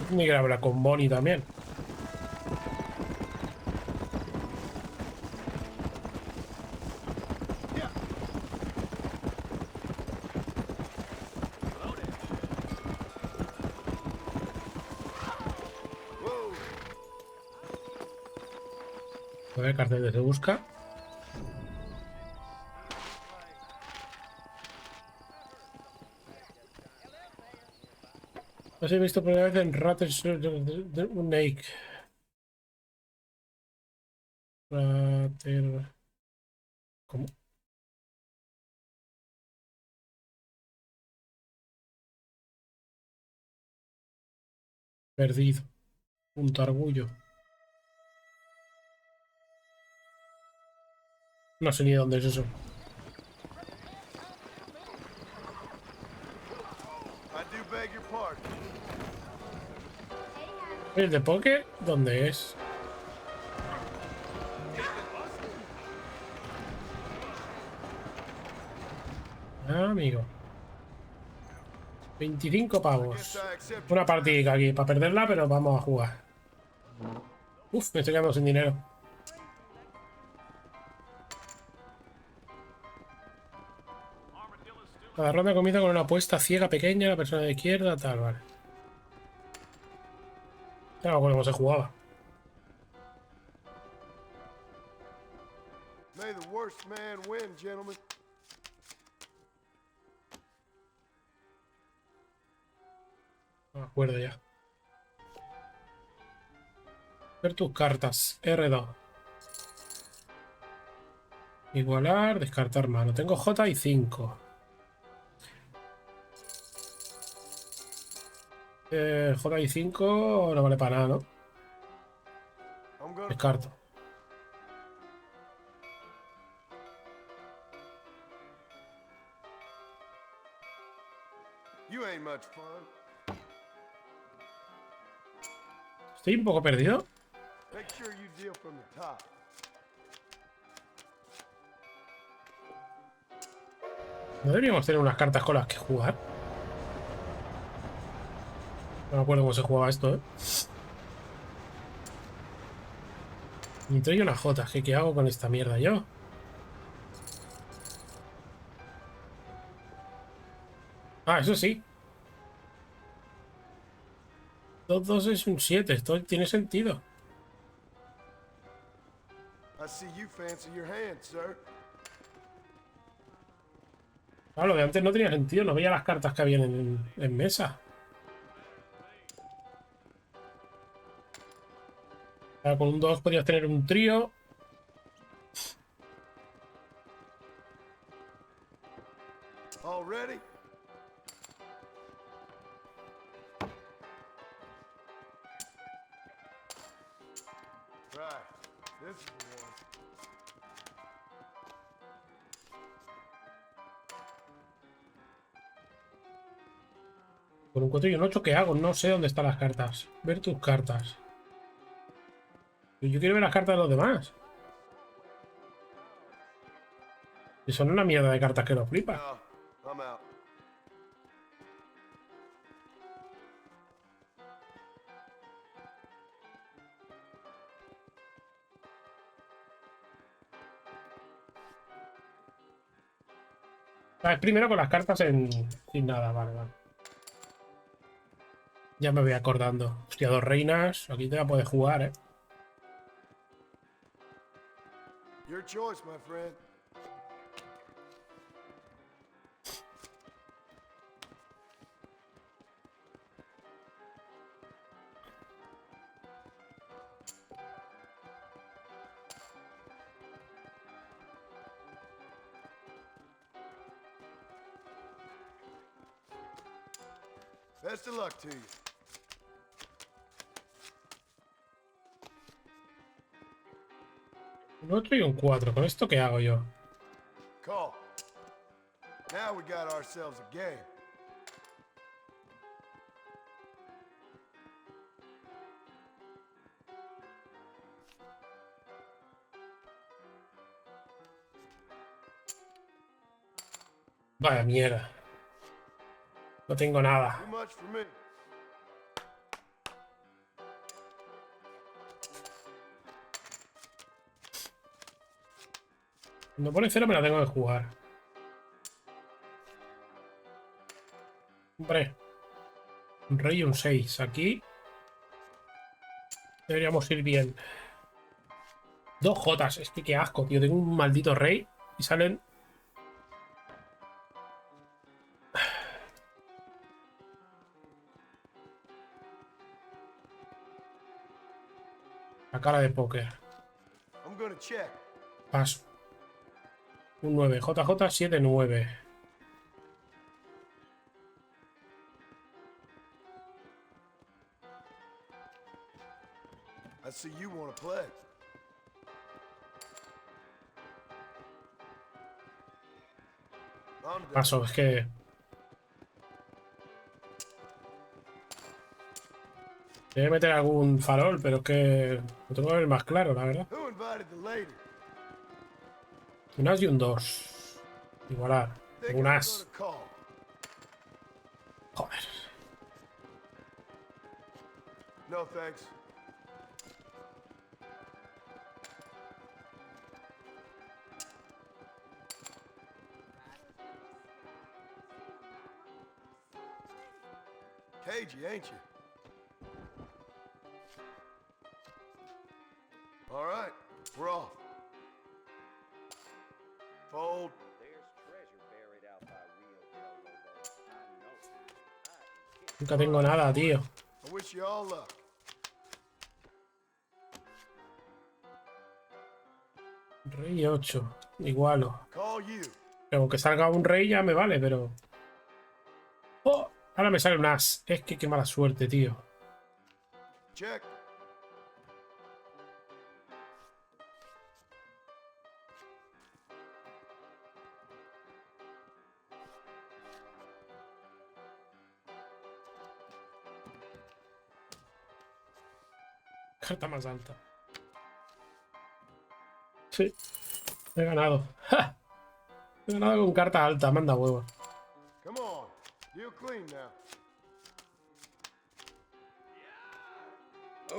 Ni que hablar con Bonnie también. A ver, carteles de busca. Los he visto por primera vez en Ratón un Nake. Rater. ¿Cómo? Perdido. Punto Argullo. No sé ni dónde es eso. ¿El de Poké? ¿Dónde es? Ah, amigo. 25 pavos. Una partida aquí para perderla, pero vamos a jugar. Uf, me estoy quedando sin dinero. Cada ronda comienza con una apuesta ciega pequeña, la persona de izquierda, tal, vale. Ya no me acuerdo cómo se jugaba. May the worst man win, gentlemen. No me acuerdo ya. Ver tus cartas. R2. Igualar, descartar mano. Tengo J y 5. J y 5 no vale para nada, ¿no? Descarto. You ain't much fun. Estoy un poco perdido. Make sure you deal from the top. ¿No deberíamos tener unas cartas con las que jugar? No me acuerdo cómo se jugaba esto, ¿eh? Y traigo una J. ¿Qué hago con esta mierda yo? Ah, eso sí. 2-2 es un 7. Esto tiene sentido. I see you fancy your hand, sir. Claro, lo de antes no tenía sentido. No veía las cartas que habían en mesa. Ahora, con un 2 podías tener un trío. All ready? Right. This is the one. Con un 4 y un 8, ¿qué hago? No sé dónde están las cartas. Ver tus cartas. Yo quiero ver las cartas de los demás. Y son una mierda de cartas que lo flipa. No, I'm out. Ah, es primero con las cartas sin nada, vale, vale. Ya me voy acordando. Hostia, 2 reinas. Aquí te la puedes jugar, ¿eh? Your choice, my friend. Best of luck to you. Un 8 y un 4. ¿Con esto qué hago yo? Call. Now we got ourselves a game. Vaya mierda. No tengo nada. Too much for me. Cuando pone 0 me la tengo que jugar. Hombre. Un rey y un 6. Aquí deberíamos ir bien. 2 Jotas. Es que qué asco, tío. Tengo un maldito rey y salen... La cara de póker. Paso. Un 9. JJ 7, 9. I see you want to play. Paso, es que... Debe meter algún farol, pero es que lo tengo que ver más claro, la verdad. Un as y un 2. Igualar. Un as. Joder. No thanks. Cagey, ain't you? All right, we're off. Fold. There's treasure buried out by Rio Del Lobo. I know. Nunca tengo nada, tío. I wish you all luck. Rey 8. Igualo. Call you. Pero que salga un rey ya me vale, pero... ¡Oh! Ahora me sale un as. Es que qué mala suerte, tío. Check. Carta más alta. Sí. He ganado. ¡Ja! He ganado con carta alta. Manda huevo. Come on. Deal clean now.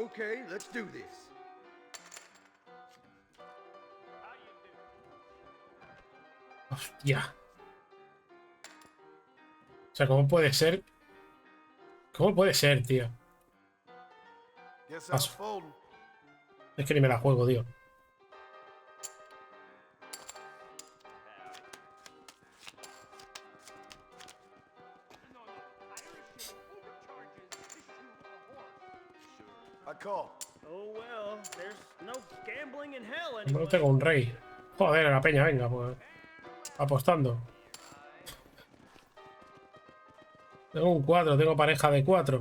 Okay, let's do this. Hostia. O sea, ¿cómo puede ser? ¿Cómo puede ser, tío? Paso. Es que ni me la juego, tío. No tengo un rey. Joder, la peña, venga, pues. Apostando. Tengo un 4, tengo pareja de 4.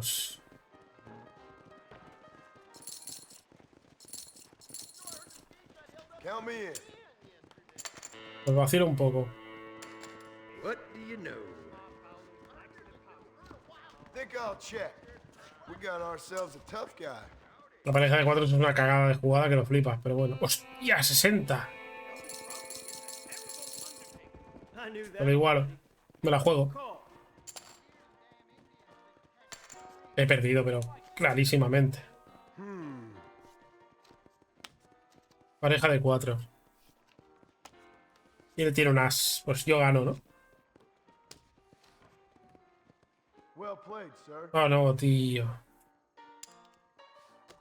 Pues vacilo un poco. What do you know? Think I'll check. We got ourselves a tough guy. La pareja de 4 es una cagada de jugada que lo flipas, pero bueno. ¡Hostia! 60. Pero igual, me la juego. He perdido, pero clarísimamente. Pareja de 4. Y él tiene un as. Pues yo gano, ¿no? Oh, no, tío.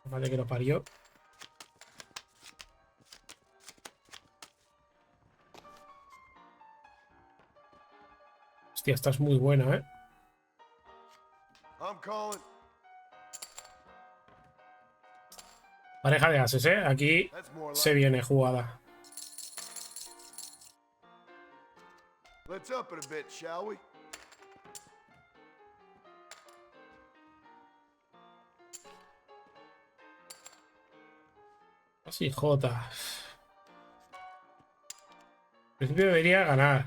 Vale, que lo parió. Hostia, esta es muy buena, ¿eh? Pareja de ases, ¿eh? Aquí se viene jugada. Let's up it a bit, shall we? Así, J. En principio debería ganar.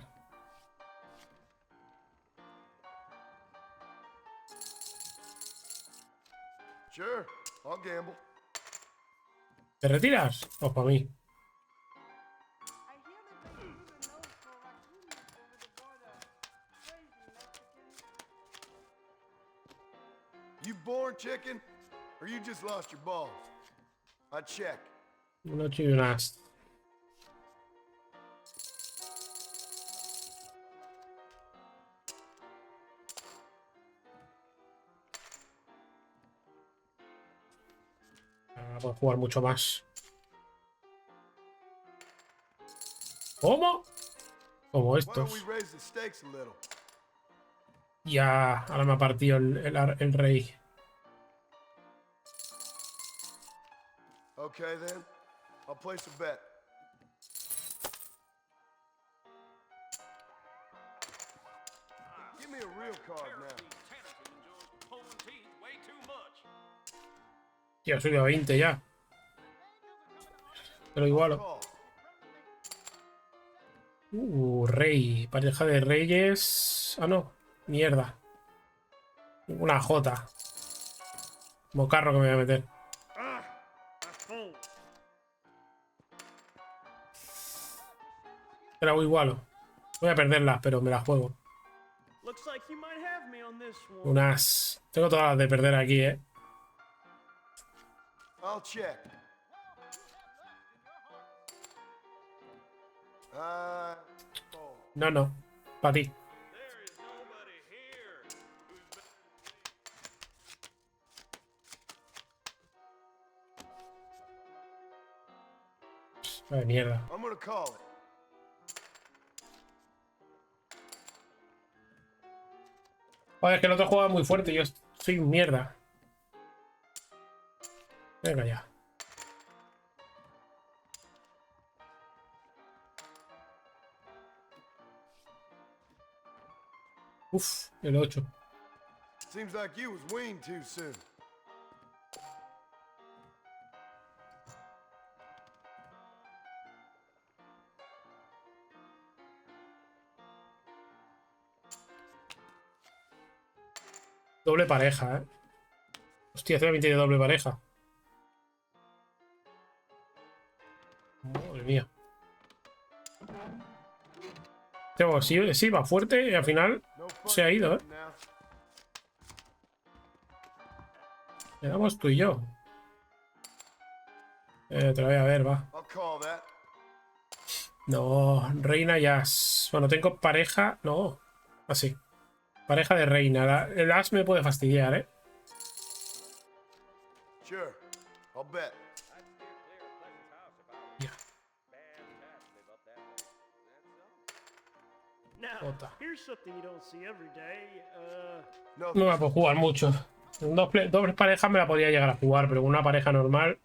Sure, I'll gamble. ¿Te retiras? O para mí. You born chicken, or you just lost your balls? I check. Un 8 y un as. puedo jugar mucho más. ¿Cómo? Como estos. Ya, ahora me ha partido el rey. Okay, then. I'll place a bet. Give me a real card now. Ya subido a 20 ya. Pero igualo. Rey. Pareja de reyes. Ah, no. Mierda. Una J. Mocarro que me voy a meter. Pero igualo. Voy a perderlas, pero me las juego. Unas. Tengo todas las de perder aquí, ¿eh? I'll check. No, no. Para ti. De mierda. I'm gonna call it. Joder, es que el otro juega muy fuerte y yo soy mierda. Venga ya. Uf, el 8. Seems like you was weaned too soon. Doble pareja, ¿eh? Hostia, hace 20 de doble pareja. Madre mía. Tengo, sí, va fuerte y al final se ha ido, ¿eh? Quedamos tú y yo. Te lo voy a ver, va. No, reina ya. Bueno, tengo pareja. No, así. Pareja de reina. El as me puede fastidiar, ¿eh? Sure, I'll bet. Jota. No, No me la puedo jugar mucho. Dobles parejas me la podría llegar a jugar, pero con una pareja normal.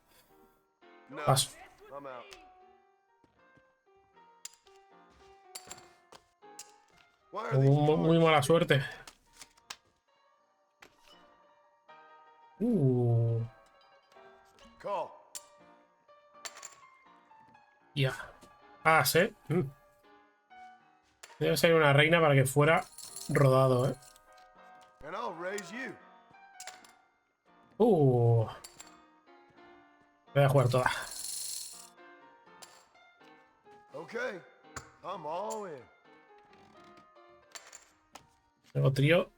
Paso. I'm out. Muy mala suerte. Call. Ya. As, ¿eh? Debe ser una reina para que fuera rodado, ¿eh? And I'll raise you. Voy a jugar toda. Okay, I'm all in. Tengo trío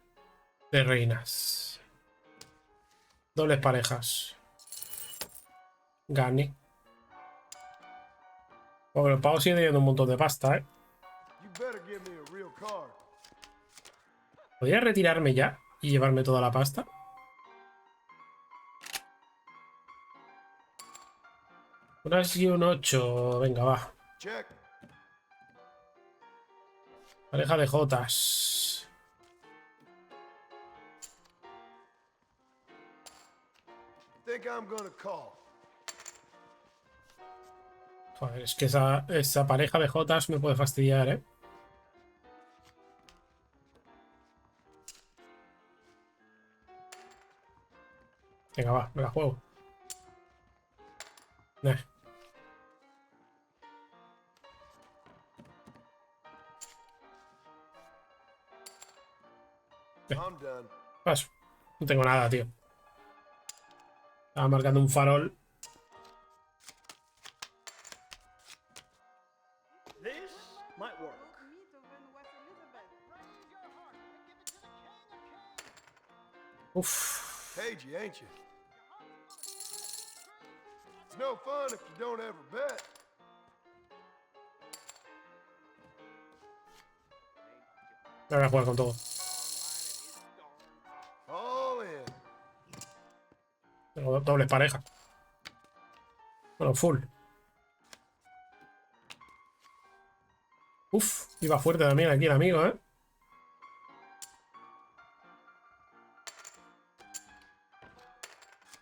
de reinas. Dobles parejas. Gane. Porque el pavo sigue teniendo un montón de pasta, ¿eh? You better give me a real card. ¿Podría retirarme ya y llevarme toda la pasta? Un as y un 8. Venga, va. Check. Pareja de jotas. Think I'm gonna call. Joder, es que esa pareja de jotas me puede fastidiar, ¿eh? Venga, va, me la juego. I'm done. Paso. No tengo nada, tío. Estaba marcando un farol. Uf. Cagey, ain't you? It's no fun if you don't ever bet. Me voy a jugar con todo. All in. Tengo dobles parejas. Bueno, full. Uf, iba fuerte también aquí el amigo, ¿eh?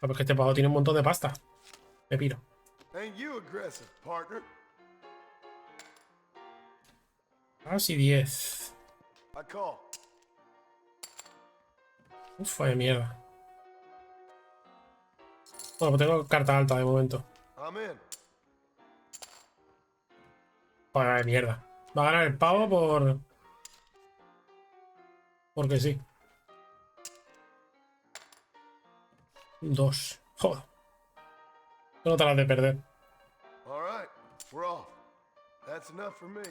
Porque este pavo tiene un montón de pasta. Me piro. Ain't you aggressive, partner? Casi 10. I call. Uf, vaya mierda. Bueno, pues tengo carta alta de momento. I'm in. Vaya mierda. Va a ganar el pavo por... Porque sí. 2. Joder. No te las de perder. All right, we're off. That's enough for me.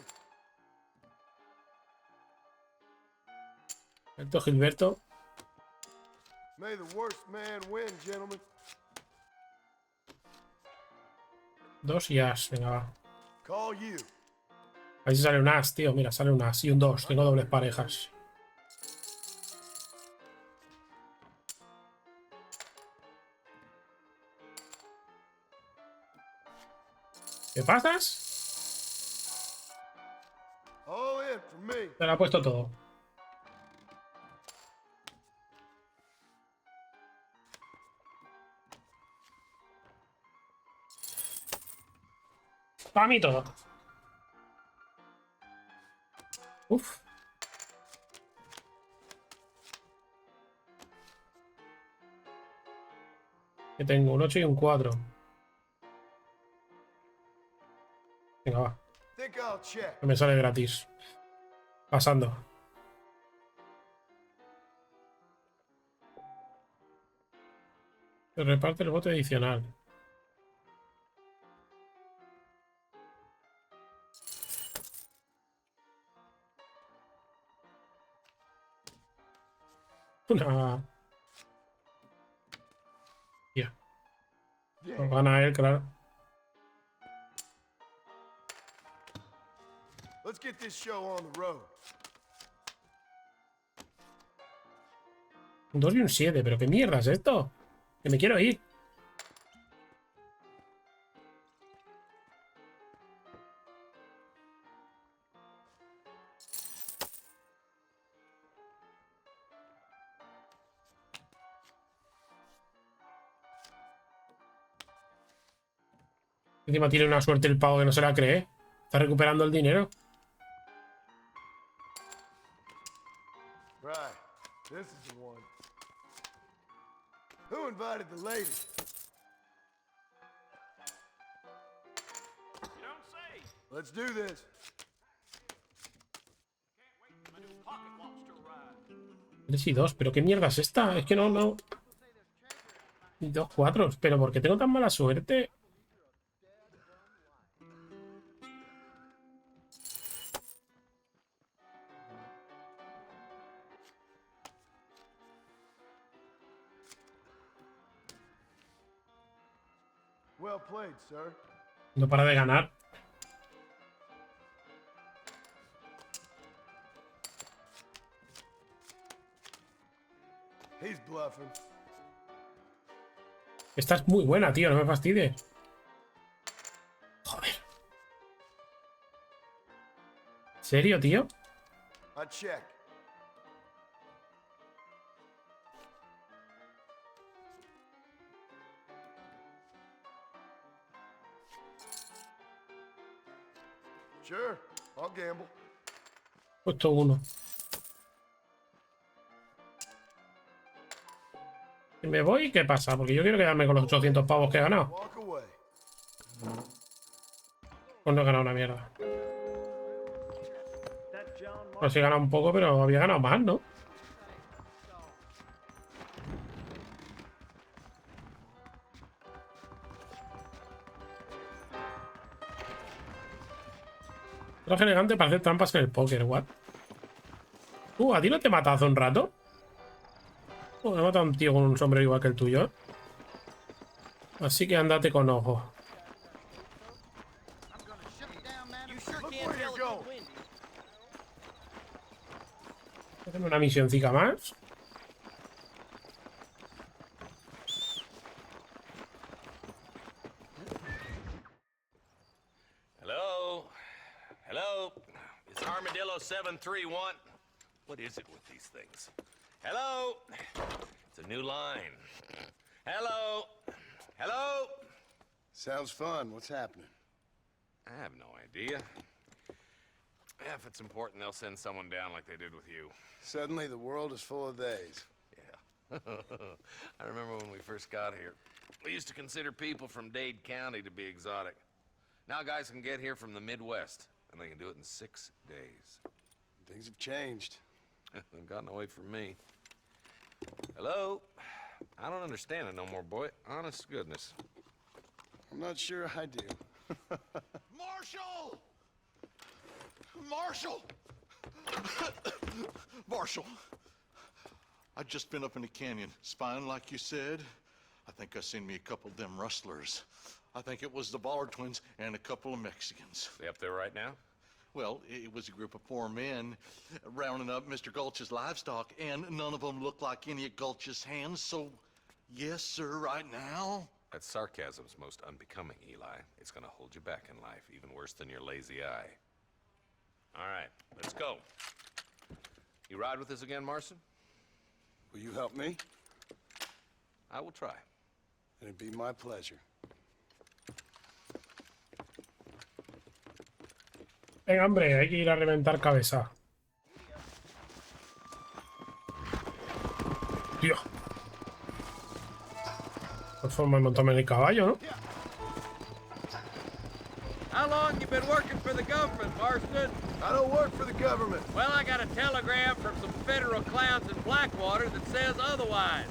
Alto Gilberto. May the worst man win, gentlemen. 2 y as. Venga, va. Call you. A ver si sale un as, tío. Mira, sale un as y un 2. Tengo dobles parejas. ¿Qué pasas? All in for me. Te lo ha puesto todo. Para mí todo. Uf. Que tengo un 8 y un 4. Venga, va. Think I'll check. Que me sale gratis. Pasando. Se reparte el bote adicional. Una... Ya. Lo gana él, claro. Let's get this show on the road. Un 2 y un 7, pero ¿qué mierda es esto? Que me quiero ir. Encima tiene una suerte el pavo que no se la cree. Está recuperando el dinero. Right. This is the one. Who invited the lady? You don't say. Let's do this. Can't wait for my new pocket watch to arrive. 3 y 2, pero ¿qué mierda es esta? Es que no. Y 2 4, pero ¿por qué tengo tan mala suerte? Well played, sir. No para de ganar. He's bluffing. Esta es muy buena, tío, no me fastidies. Joder. ¿En serio, tío? I check. Sure, I'll gamble. Puesto 1. ¿Y me voy? ¿Qué pasa? Porque yo quiero quedarme con los 800 pavos que he ganado. Walk away. Pues no he ganado una mierda. Pues sí he ganado un poco, pero había ganado más, ¿no? Traje elegante para hacer trampas en el póker, what? ¿A ti no te matas hace un rato? Me ha matado un tío con un sombrero igual que el tuyo. Así que andate con ojo. Hacemos una misioncita más. Armadillo 731. What is it with these things? Hello? It's a new line. Hello? Hello? Sounds fun. What's happening? I have no idea. If it's important, they'll send someone down like they did with you. Suddenly, the world is full of theys. Yeah. I remember when we first got here. We used to consider people from Dade County to be exotic. Now guys can get here from the Midwest, and they can do it in 6 days. Things have changed. They've gotten away from me. Hello? I don't understand it no more, boy. Honest to goodness. I'm not sure I do. Marshall! Marshall! Marshall! I just been up in the canyon, spying like you said. I think I seen me a couple of them rustlers. I think it was the Ballard twins and a couple of Mexicans. They up there right now? Well, it was a group of 4 men rounding up Mr. Gulch's livestock, and none of them looked like any of Gulch's hands, so yes, sir, right now. That sarcasm's most unbecoming, Eli. It's gonna hold you back in life, even worse than your lazy eye. All right, let's go. You ride with us again, Marston? Will you help me? I will try. It'd be my pleasure. Venga, hombre, hay que ir a reventar cabeza. Tío. Por forma de montarme en el caballo, ¿no? How long you been working for the government, Marston? I don't work for the government. Well, I got a telegram from some federal clowns in Blackwater that says otherwise.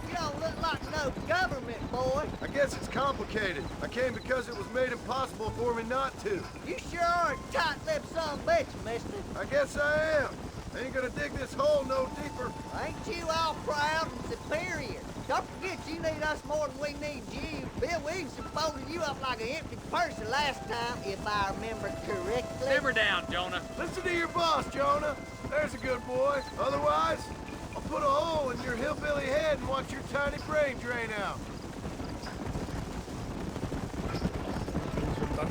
You don't look like no government, boy. I guess it's complicated. I came because it was made impossible for me not to. You sure are a tight-lipped son of a bitch, mister. I guess I am. I ain't gonna dig this hole no deeper. Ain't you all proud and superior? Don't forget you need us more than we need you. Bill Williamson folded you up like an empty person last time, if I remember correctly. Simmer down, Jonah. Listen to your boss, Jonah. There's a good boy. Otherwise, I'll put a hole in your hillbilly head and watch your tiny brain drain out.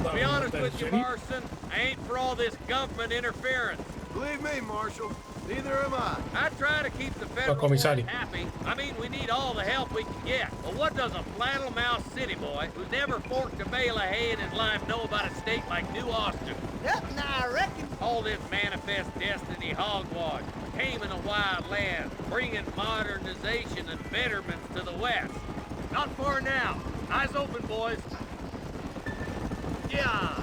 To be honest with you, Marston, I ain't for all this government interference. Believe me, Marshal, neither am I. I try to keep the federal boys happy. I mean, we need all the help we can get. But what does a flannel-mouthed city boy who's never forked a bale of hay in his life know about a state like New Austin? Nothing, I reckon. All this manifest destiny hogwash, taming a wild land, bringing modernization and betterments to the West. Not far now. Eyes open, boys. Yeah.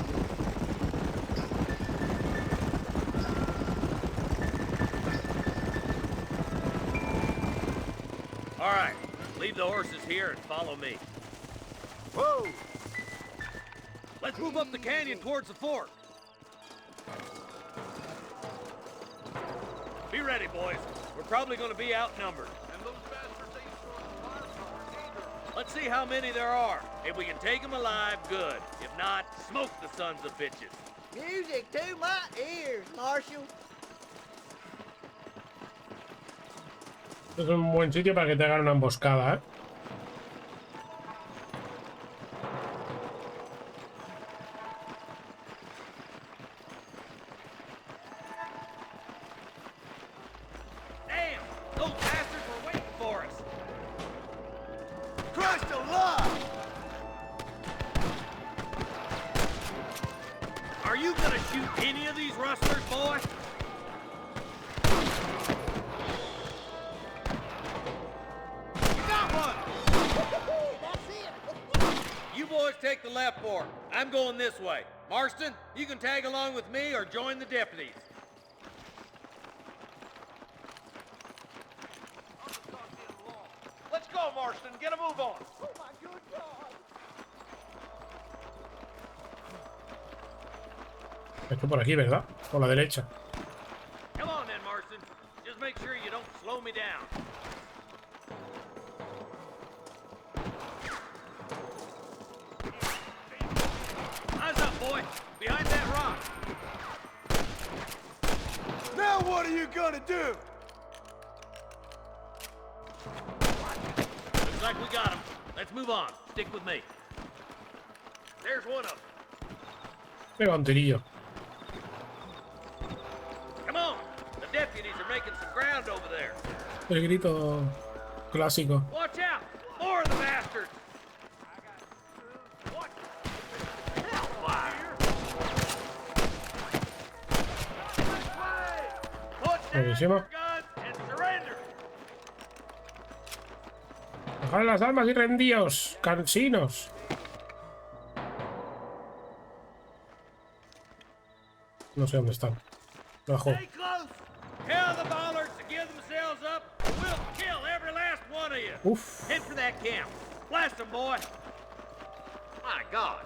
All right, leave the horses here and follow me. Whoa! Let's move up the canyon towards the fort. Be ready, boys. We're probably going to be outnumbered. And those bastards ain't throwing firepower either. Let's see how many there are. If we can take them alive, good. If not, smoke the sons of bitches. Music to my ears, Marshal. Es un buen sitio para que te hagan una emboscada, ¿eh? Damn! Those bastards were waiting for us! Christ alive! Are you gonna shoot any of these rustlers, boy? You boys take the left fork. I'm going this way. Marston, you can tag along with me or join the deputies. Let's go, Marston. Get a move on. Oh, my good God. Esto por aquí, ¿verdad? Por la derecha. Come on then, Marston. Just make sure you don't slow me down. Eyes up, boy. Behind that rock. Now what are you gonna do? Looks like we got him. Let's move on. Stick with me. There's one of them. Pega un tirillo. The deputies are making some ground over there. El grito clásico. Watch out! More of the bastards! Buenísimo. Bajad las armas y rendíos, cansinos. No sé dónde están. Bajo. Tell the bollards to give themselves up. We'll kill every last one of you. Uf. Head for that camp. Blast them, boy. My God.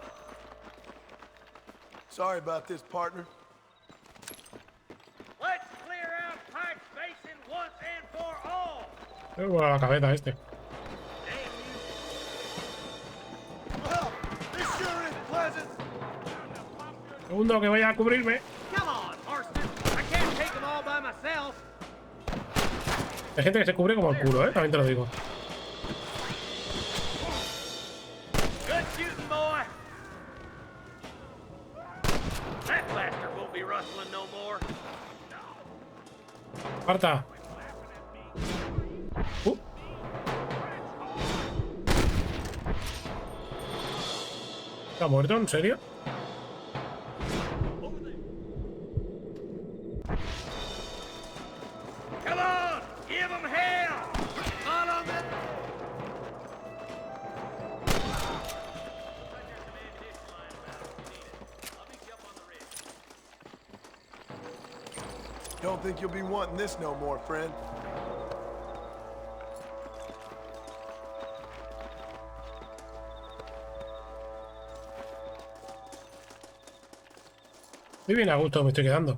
Sorry about this, partner. Let's clear out Pike's Basin once and for all. La cabeza este. Well, this sure is pleasant. Segundo, que vaya a cubrirme. Come on, Marston. I can't take them all by myself. Hay gente que se cubre como el culo, también te lo digo. Good shooting, boy. That blaster won't be rustling no more. Marta. ¿Está muerto? ¿En serio? Come on, give them hell. Follow them. Don't think you'll be wanting this no more, friend. Muy bien a gusto me estoy quedando.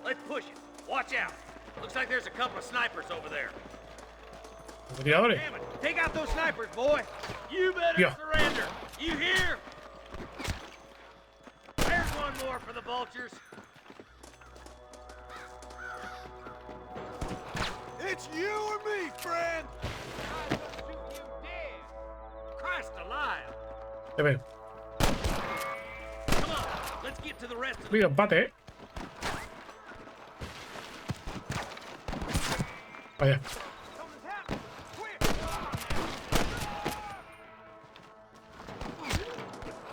Let's push it. Watch out. Looks like there's a couple of snipers over there. Tiradores. Damn it. Take out those snipers, boy. You better surrender. You hear? There's one more for the vultures. It's you or me, friend. I'm gonna shoot you dead. Christ alive. Te veo. Come on. Let's get to the rest of Cuidado, empate, Vaya.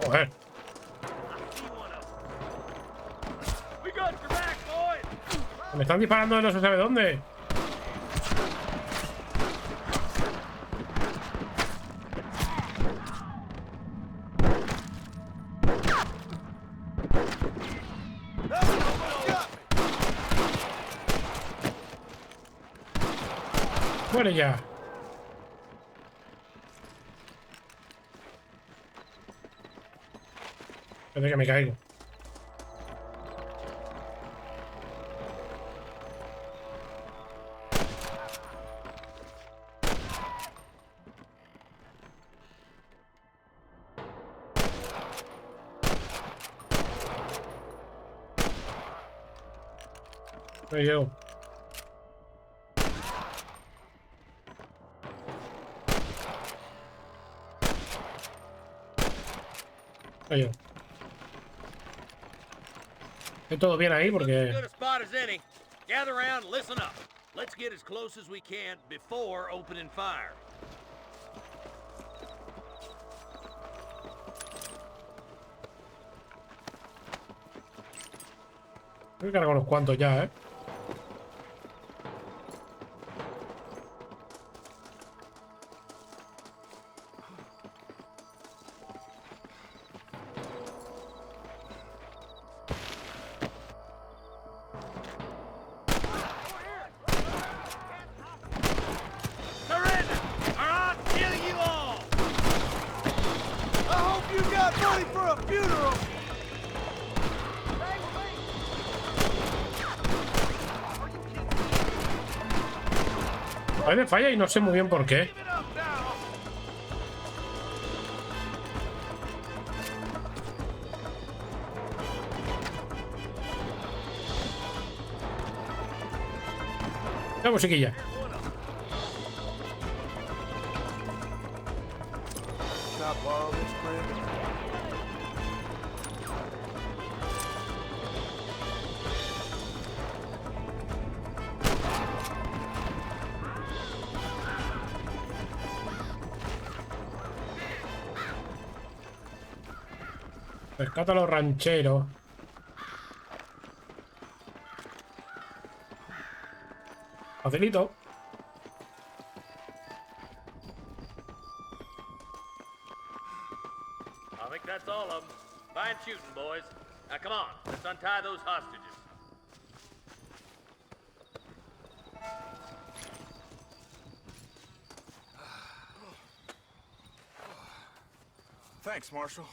Joder. We got your back, boys. Me están disparando de no se sabe dónde. Muere ya. Espérate que me caigo. No llego. No llego. ¿Está todo bien ahí? Porque... Good a spot as any. Gather around and listen up. Let's get as close as we can before opening fire. Voy a cargar unos cuantos ya, Surrender, or I'll kill you all. I hope you got money for a funeral. A veces falla y no sé muy bien por qué. La musiquilla. Can I borrow this, friend? Rescata a los rancheros. Facilito. I think that's all of them. Fine shooting, boys. Now come on, let's untie those hostages. Thanks, Marshal.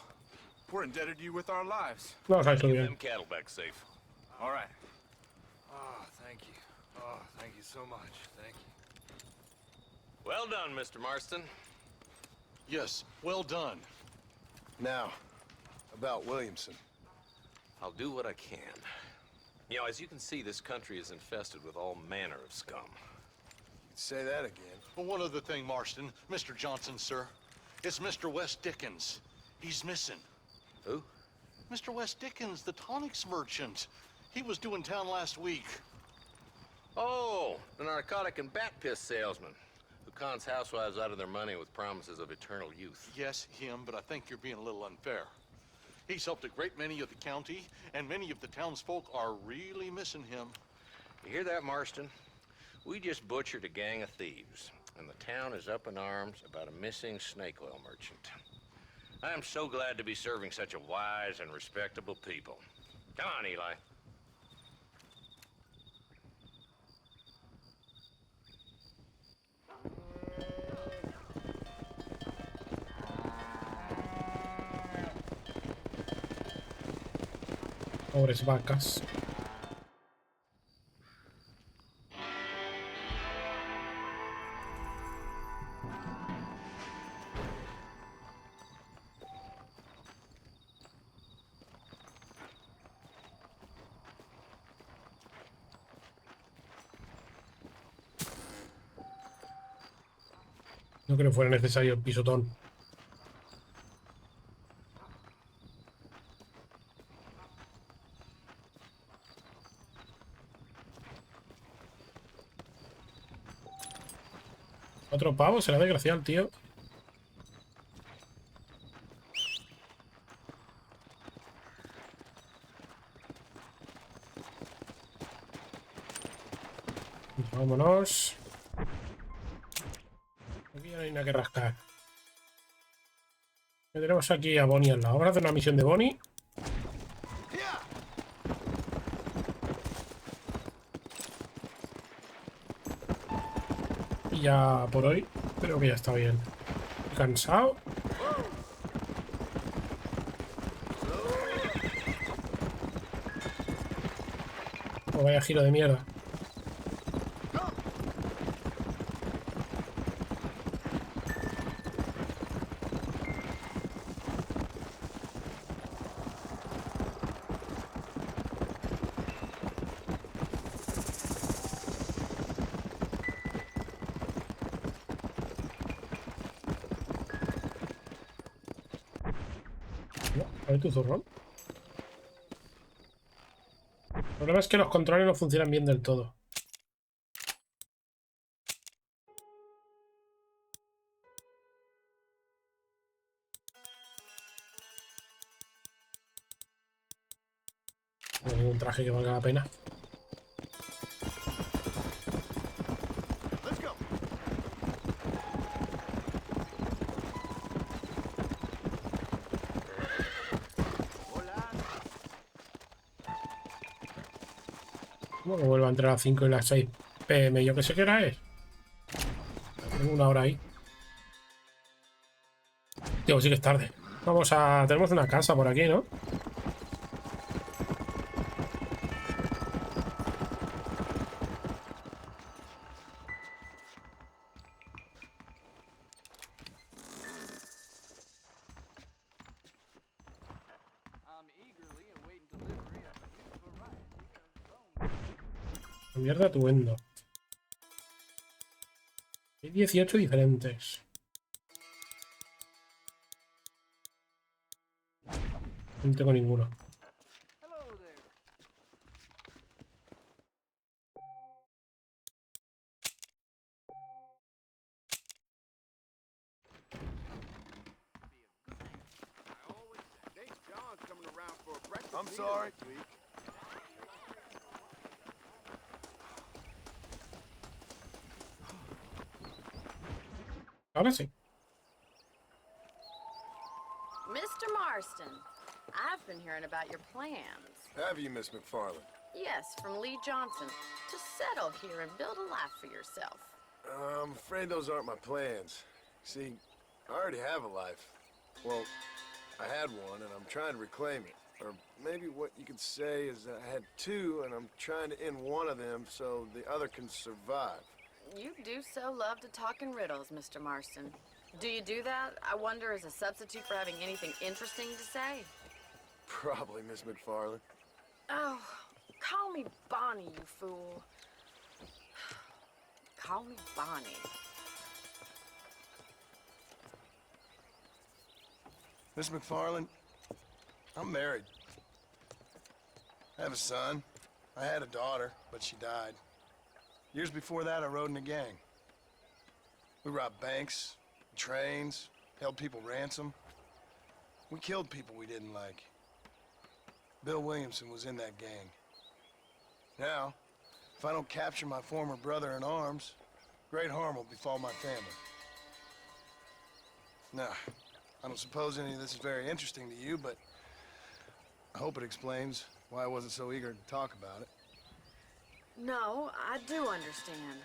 We're indebted to you with our lives. No, Get them cattle back safe. All right. Oh, thank you. Oh, thank you so much. Thank you. Well done, Mr. Marston. Yes, well done. Now, about Williamson. I'll do what I can. You know, as you can see, this country is infested with all manner of scum. Say that again. Well, one other thing, Marston. Mr. Johnson, sir. It's Mr. Wes Dickens. He's missing. Who? Mr. Wes Dickens, the tonics merchant. He was due in town last week. Oh, the narcotic and bat piss salesman who cons housewives out of their money with promises of eternal youth. Yes, him, but I think you're being a little unfair. He's helped a great many of the county, and many of the townsfolk are really missing him. You hear that, Marston? We just butchered a gang of thieves, and the town is up in arms about a missing snake oil merchant. I am so glad to be serving such a wise and respectable people. Come on, Eli. Pobres vacas. No creo que fuera necesario el pisotón. Otro pavo, será desgraciado el tío. Vámonos. Aquí ya no hay nada que rascar. Tenemos aquí a Bonnie al lado. Vamos a hacer una misión de Bonnie. Y ya por hoy creo que ya está bien. Cansado. Oh, vaya giro de mierda. A ver tu zurrón. El problema es que los controles no funcionan bien del todo. No hay ningún traje que valga la pena. ¿Cómo que vuelvo a entrar a las 5 y las 6 PM? Yo que sé qué hora es. Tengo una hora ahí. Tío, sí que es tarde. Vamos a... Tenemos una casa por aquí, ¿no? Mierda atuendo. Hay 18 diferentes. No tengo ninguno. I'm sorry. Ahora sí. Mr. Marston, I've been hearing about your plans. Have you, Miss McFarland? Yes, from Lee Johnson, to settle here and build a life for yourself. I'm afraid those aren't my plans. See, I already have a life. Well, I had one, and I'm trying to reclaim it. Or maybe what you could say is that I had two, and I'm trying to end one of them so the other can survive. You do so love to talk in riddles, Mr. Marston. Do you do that, I wonder, as a substitute for having anything interesting to say? Probably, Miss McFarland. Oh, call me Bonnie, you fool. Call me Bonnie. Miss McFarland, I'm married. I have a son. I had a daughter, but she died. Years before that, I rode in a gang. We robbed banks, trains, held people ransom. We killed people we didn't like. Bill Williamson was in that gang. Now, if I don't capture my former brother in arms, great harm will befall my family. Now, I don't suppose any of this is very interesting to you, but I hope it explains why I wasn't so eager to talk about it. No, I do understand.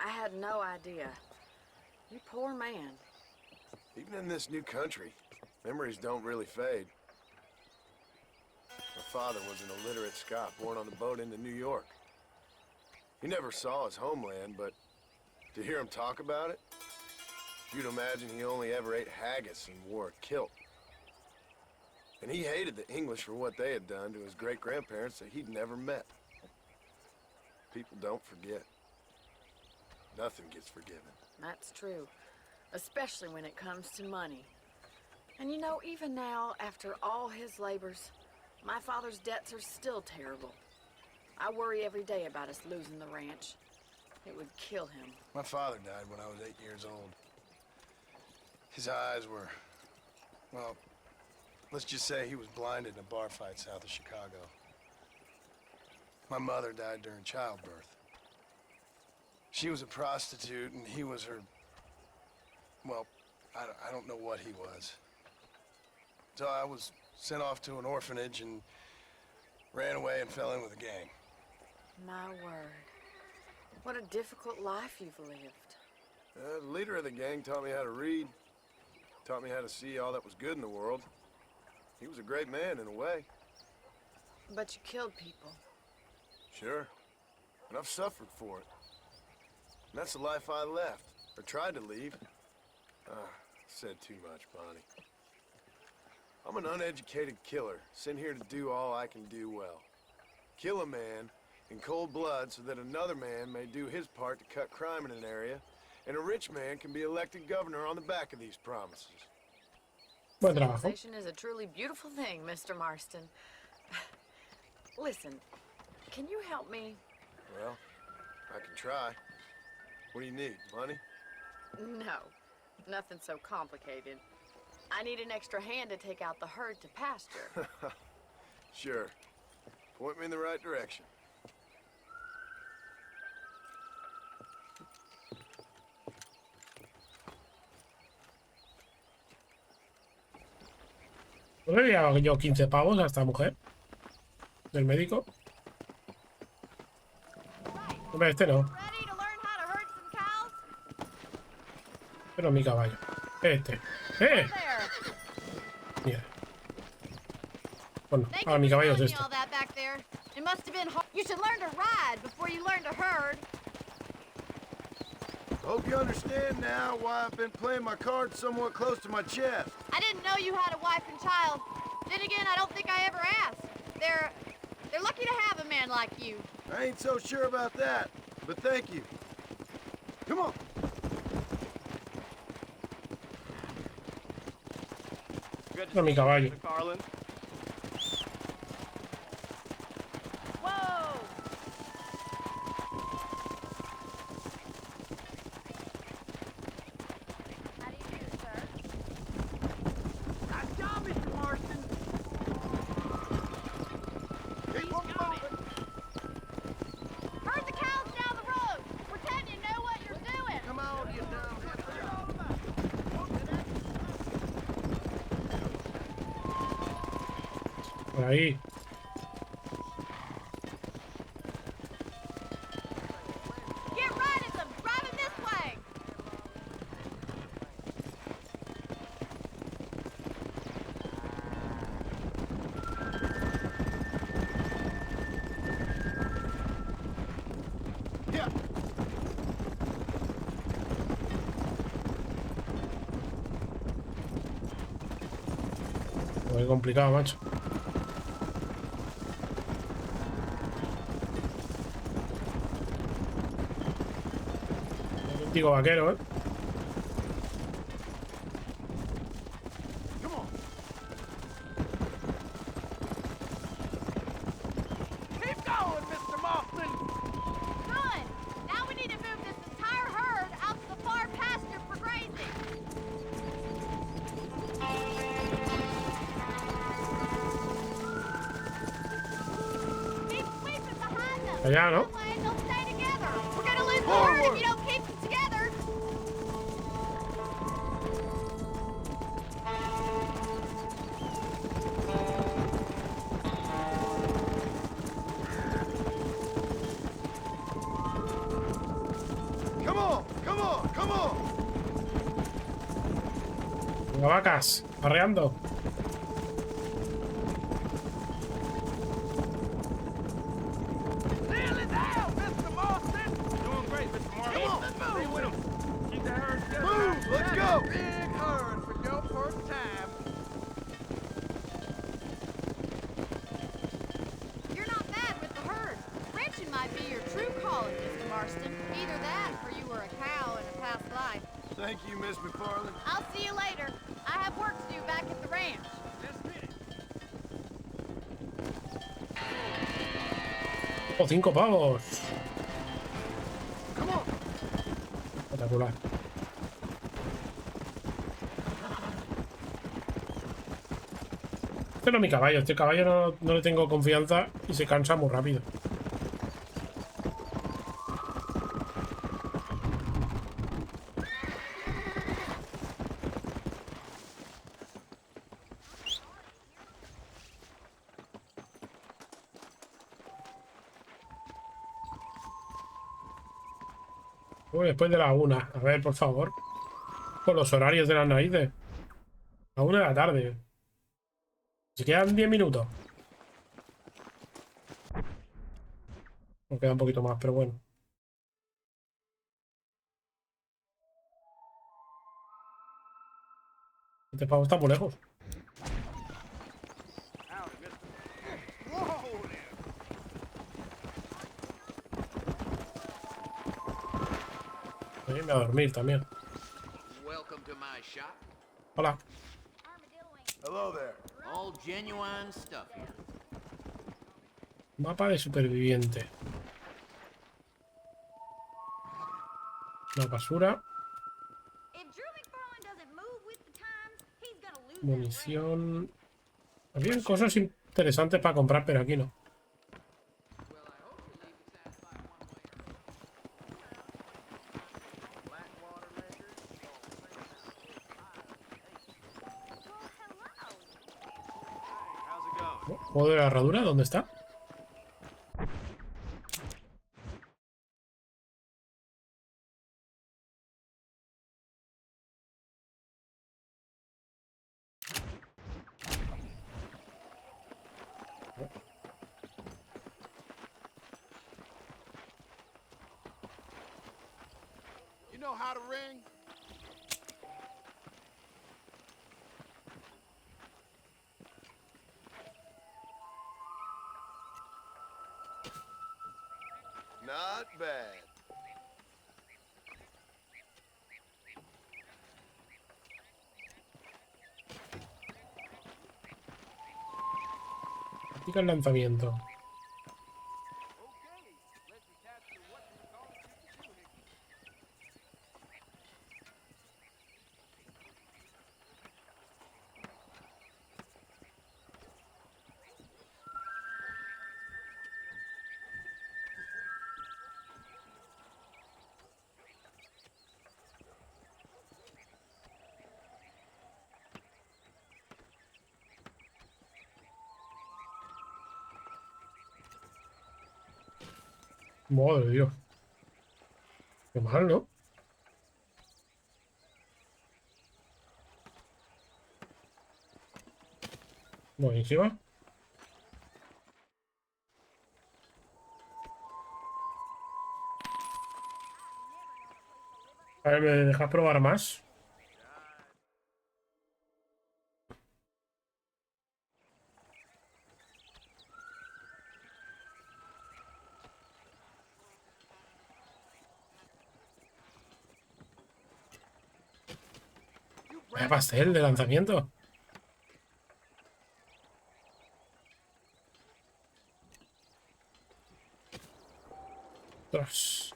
I had no idea. You poor man. Even in this new country, memories don't really fade. My father was an illiterate Scot born on the boat into New York. He never saw his homeland, but to hear him talk about it, you'd imagine he only ever ate haggis and wore a kilt. And he hated the English for what they had done to his great-grandparents that he'd never met. People don't forget. Nothing gets forgiven. That's true, especially when it comes to money. And you know, even now, after all his labors, my father's debts are still terrible. I worry every day about us losing the ranch. It would kill him. My father died when I was 8 years old. His eyes were, well, let's just say he was blinded in a bar fight south of Chicago. My mother died during childbirth. She was a prostitute, and he was her, well, I don't know what he was. So I was sent off to an orphanage and ran away and fell in with a gang. My word. What a difficult life you've lived. The leader of the gang taught me how to read, taught me how to see all that was good in the world. He was a great man in a way. But you killed people. Sure. And I've suffered for it. And that's the life I left, or tried to leave. Said too much, Bonnie. I'm an uneducated killer, sent here to do all I can do well. Kill a man in cold blood so that another man may do his part to cut crime in an area, and a rich man can be elected governor on the back of these promises. Buen trabajo. Civilization is a truly beautiful thing, Mr. Marston. Listen, can you help me? Well, I can try. What do you need, money? No, nothing so complicated. I need an extra hand to take out the herd to pasture. Sure. Point me in the right direction. ¿No le he dado yo 15 pavos a esta mujer? ¿Del médico? Hombre, este no. Pero mi caballo. Este. ¡Eh! Mira. Bueno, ahora mi caballo es este. It must have been hard. You should learn to ride before you learn to herd. Hope you understand now why I've been playing my cards somewhat close to my chest. I didn't know you had a wife and child. Then again, I don't think I ever asked. They're lucky to have a man like you. I ain't so sure about that, but thank you. Come on. No, mi caballo. Whoa! How do you do, sir? Nice job, Mr. Marston. Por ahí. Get right as I'm driving this way. Yeah. Muy complicado, macho. Digo vaquero, ¿eh? Come on. Keep going, Mr. Marston. Good. Now we need to move this entire herd out to the far pasture for grazing. Keep sweeping behind them. Allá, ¿no? That way they'll stay together. We're gonna lose the herd if you don't keep them together. Come on, come on, come on. Venga, vacas, arreando. Nearly there, Mr. Marston. Doing great, Mr. Marston. Come on, let's move. Stay with him. Keep the herd together. Move, let's go. Big herd for your first time. You're not mad with the herd. Ranching might be your true calling, Mr. Marston. Either that, or you were a cow in a past life. Thank you, Miss McFarland. I'll see you later. I have work to do back at the ranch. Oh, 5 pavos. Come on. Espectacular. Este no es mi caballo. Este caballo no le tengo confianza y se cansa muy rápido. Uy, después de la 1. A ver, por favor. Con los horarios de las narices. A 1 de la tarde. Si quedan 10 minutos. Me queda un poquito más, pero bueno. Este pavo está muy lejos. Voy a irme a dormir también. Welcome to my shop. Hola. Hello there. All genuine stuff here. Mapa de superviviente. La basura. Munición. Había cosas interesantes para comprar, pero aquí no. ¿Juego de la herradura? ¿Dónde está? You know how to ring? Not bad. Practica el lanzamiento. Madre de Dios. Qué mal, ¿no? Buenísima. A ver, ¿me dejas probar más? Vaya pastel de lanzamiento. Ostras.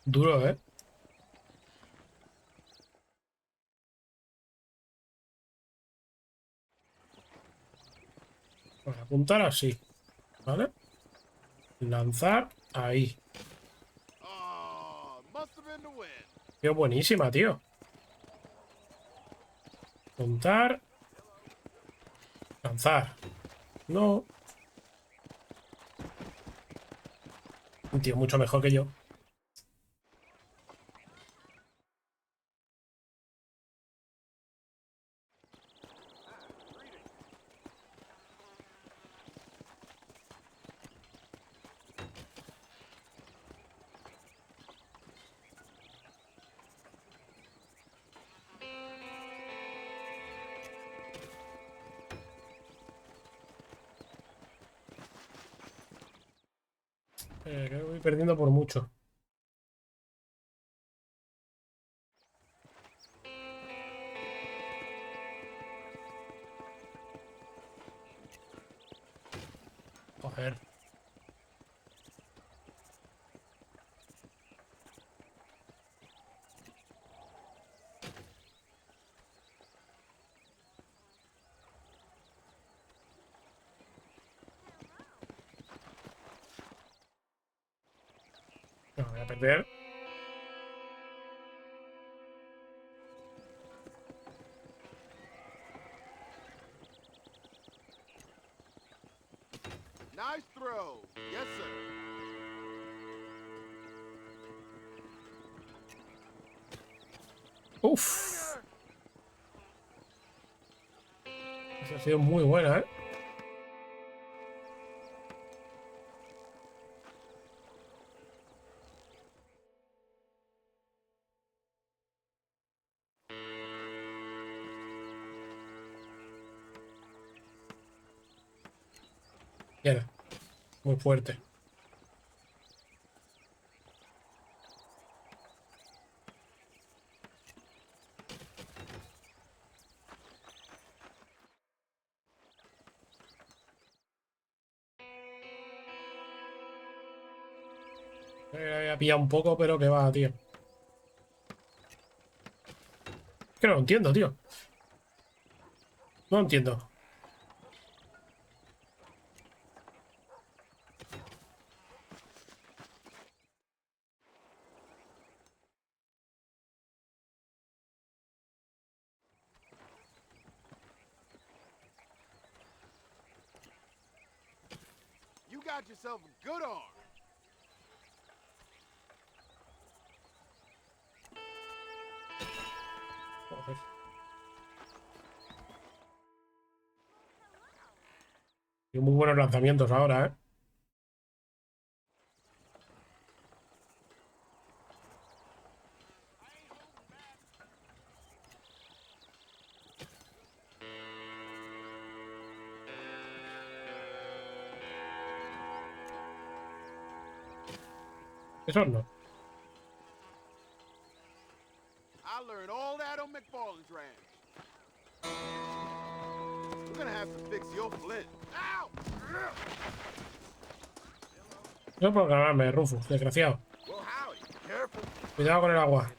Duro, ¿eh? Voy a apuntar así, ¿vale? Lanzar ahí. Qué buenísima, tío. Apuntar. Lanzar. No. Un tío mucho mejor que yo. Creo que voy perdiendo por mucho. Joder. No, voy a perder. Nice throw. Yes, sir. Uf. Esa ha sido muy buena, ¿eh? Mira, muy fuerte. Había pillado un poco, pero que va, tío. Es que no lo entiendo, tío. No lo entiendo. You got yourself a good arm. Joder. Y muy buenos lanzamientos ahora, ¿eh? Eso no. I learned all that on McFarland's ranch. We're gonna have to fix your flint. Ow! No puedo ganarme, Rufus, desgraciado. Well, howdy. Careful. Cuidado con el agua.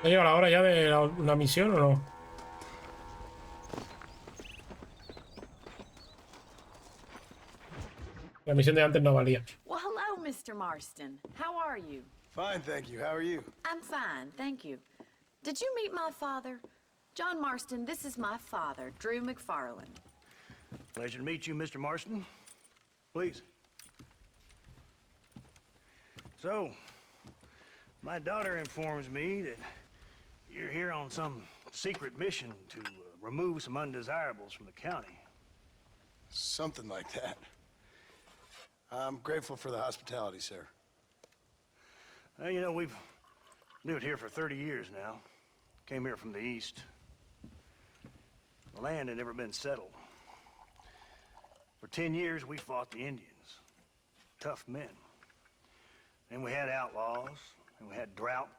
¿Ha llegado la hora ya de la misión o no? La misión de antes no valía. Well, hello, Mr. Marston. How are you? Fine, thank you. How are you? I'm fine, thank you. Did you meet my father? John Marston, this is my father, Drew McFarland. Pleasure to meet you, Mr. Marston. Please. So, my daughter informs me that you're here on some secret mission to remove some undesirables from the county. Something like that. I'm grateful for the hospitality, sir. Well, you know, we've lived here for 30 years now. Came here from the east. The land had never been settled. For 10 years, we fought the Indians. Tough men. Then we had outlaws, and we had drought,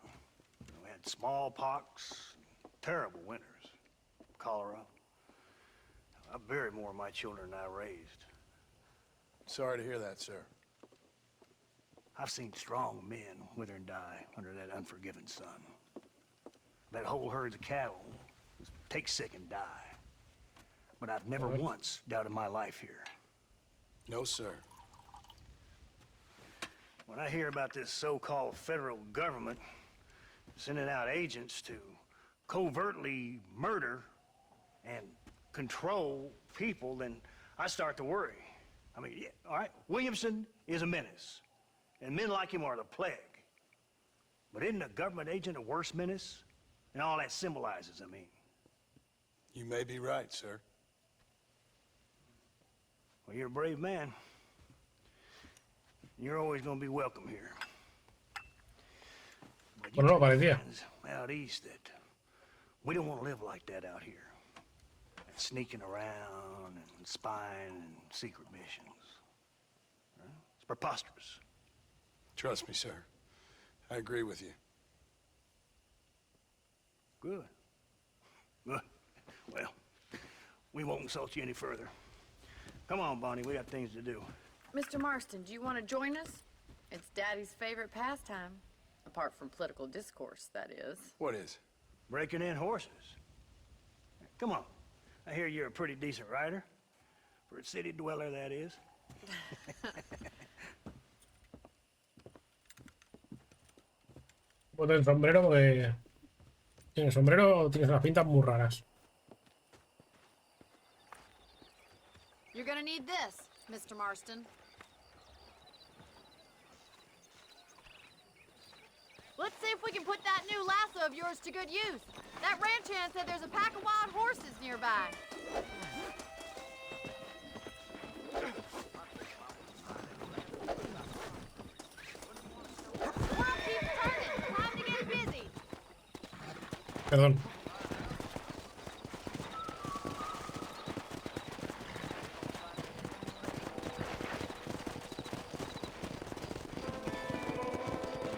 and we had smallpox, terrible winters, cholera. I buried more of my children than I raised. Sorry to hear that, sir. I've seen strong men wither and die under that unforgiving sun. That whole herds of cattle take sick and die. But I've never once doubted my life here. No, sir. When I hear about this so-called federal government sending out agents to covertly murder and control people, then I start to worry. I mean, yeah, all right, Williamson is a menace, and men like him are the plague. But isn't a government agent a worse menace? And all that symbolizes, I mean. You may be right, sir. Well, you're a brave man. You're always going to be welcome here. But you Bueno, no parecía. out east that we don't want to live like that out here. Sneaking around and spying and secret missions. Right? It's preposterous. Trust me, sir. I agree with you. Good. Good. Well, we won't insult you any further. Come on, Bonnie, we got things to do. Mr. Marston, do you want to join us? It's Daddy's favorite pastime. Apart from political discourse, that is. What is? Breaking in horses. Come on. I hear you're a pretty decent rider. For a city dweller, that is. Ponte el sombrero porque... Sin el sombrero tienes unas pintas muy raras. You're gonna need this, Mr. Marston. Let's see if we can put that new lasso of yours to good use. That ranch hand said there's a pack of wild horses nearby. World keeps turning. Time to get busy. Perdón.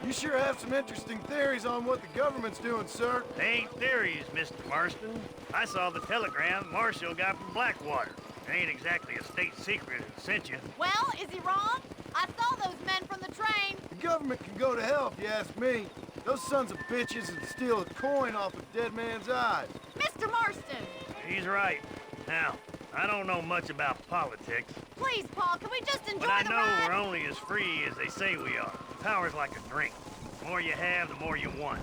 You sure have some interesting theories on what the government's doing, sir. They ain't theories, Mr. Marston. I saw the telegram Marshall got from Blackwater. It ain't exactly a state secret that sent you. Well, is he wrong? I saw those men from the train. The government can go to hell if you ask me. Those sons of bitches would steal a coin off a dead man's eyes. Mr. Marston! He's right. Now, I don't know much about politics. Please, Paul, can we just enjoy But I the know ride? we're only as free as they say we are. Power's like a drink. The more you have, the more you want.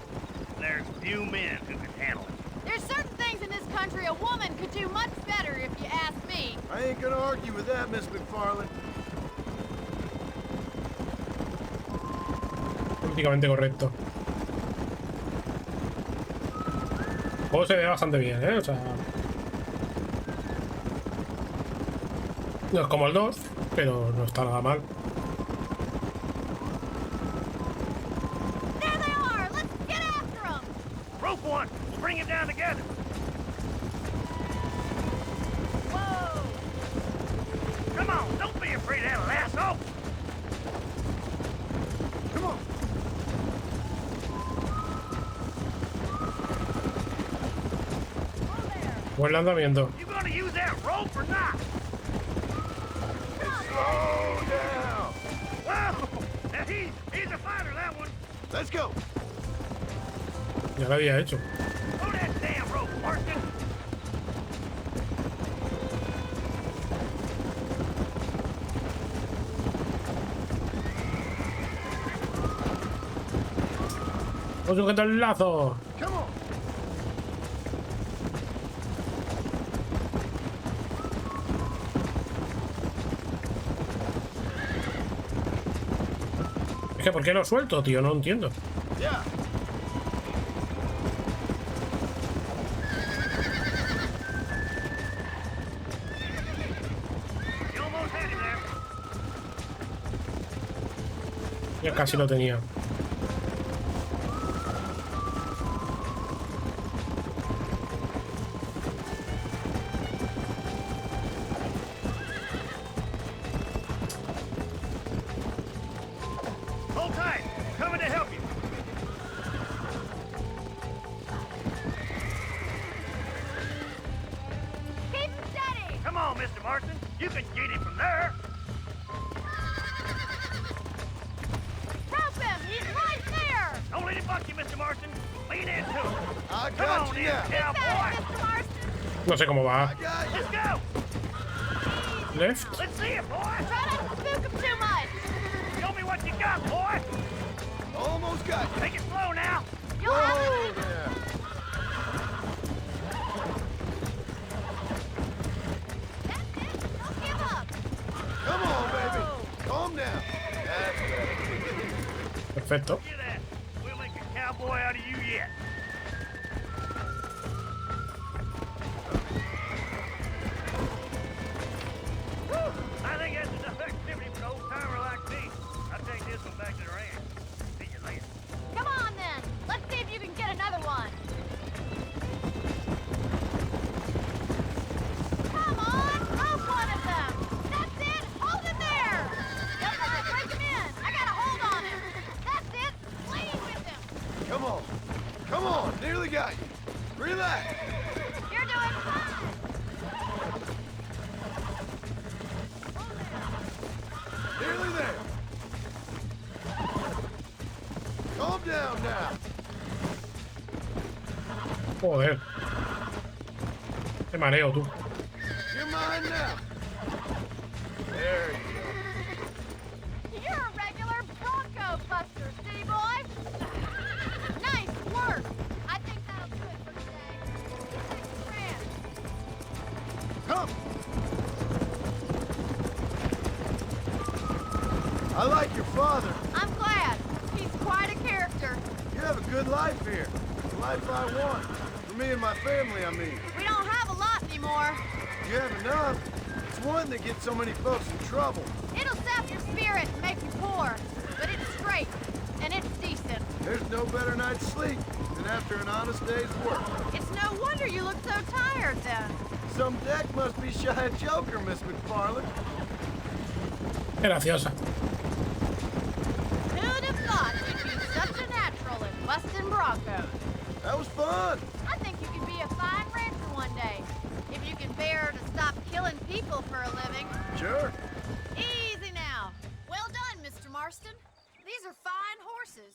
There's few men who can handle it. There's certain things in this country a woman could do much better, if you ask me. I ain't gonna argue with that, Miss McFarland. Políticamente correcto. El juego se ve bastante bien, ¿eh? O sea... No es como el 2, pero no está nada mal. There they are! Let's get after them! Rope one! We'll bring him down together! Whoa! Come on! Don't be afraid of that lasso! Come on! Buen lanzamiento. You gonna use that rope or not? Slow down! Whoa! Now he's a fighter, that one! Let's go! Ya lo había hecho. Throw that damn rope, Marston! ¡Os sujeto el lazo! Come on! que ¿por qué lo suelto, tío? No entiendo. Yeah. Ya casi lo tenía. Hold tight. Coming to help you. Keep steady! Come on, Mr. Marston. You can get him from there. Rope him! He's right there! Don't let him buck you, Mr. Marston. Lean into it. I Come got on you in, now. cowboy. Mr. Marston! No sé cómo va. Let's go. Left. Let's see it, boy. Try not to spook him too much! Show me what you got, boy. Almost got you. Take it slow now. You'll have Whoa it! there. That's it! Don't give up! Come on, baby. Calm down. That's better. Perfecto. Look at that. We'll make a cowboy out of you yet. Whew. I think that's enough activity for an old-timer like me. I'll take this one back to the ranch. See you later. Come on then! Let's see if you can get another one! Come on! Rope one of them! That's it! Hold it there! Don't let it break him in! I got a hold on him! That's it! Lean with him! Come on. Come on. Nearly got you. Relax. You're doing fine! Nearly there. Calm down now. Joder. Qué mareo, tú. You're mine now. There you You're a regular Bronco buster, city boy! Nice work! I think that'll do it for today. Thanks, Fran. go. Come. I like your father. I'm glad. He's quite a character. You have a good life here. The life I want. For me and my family, I mean. We don't have a lot anymore. You have enough. It's one that gets so many folks in trouble. It'll sap your spirit and make you poor. But it's straight. And it's decent. There's no better night's sleep than after an honest day's work. It's no wonder you look so tired then. Some deck must be shy of Joker, Miss McFarland. Qué graciosa. Who'd have thought you'd be such a natural in busting Broncos? That was fun. I think you could be a fine rancher one day. If you can bear to stop killing people for a living. Sure. Easy now. Well done, Mr. Marston. These are fine horses.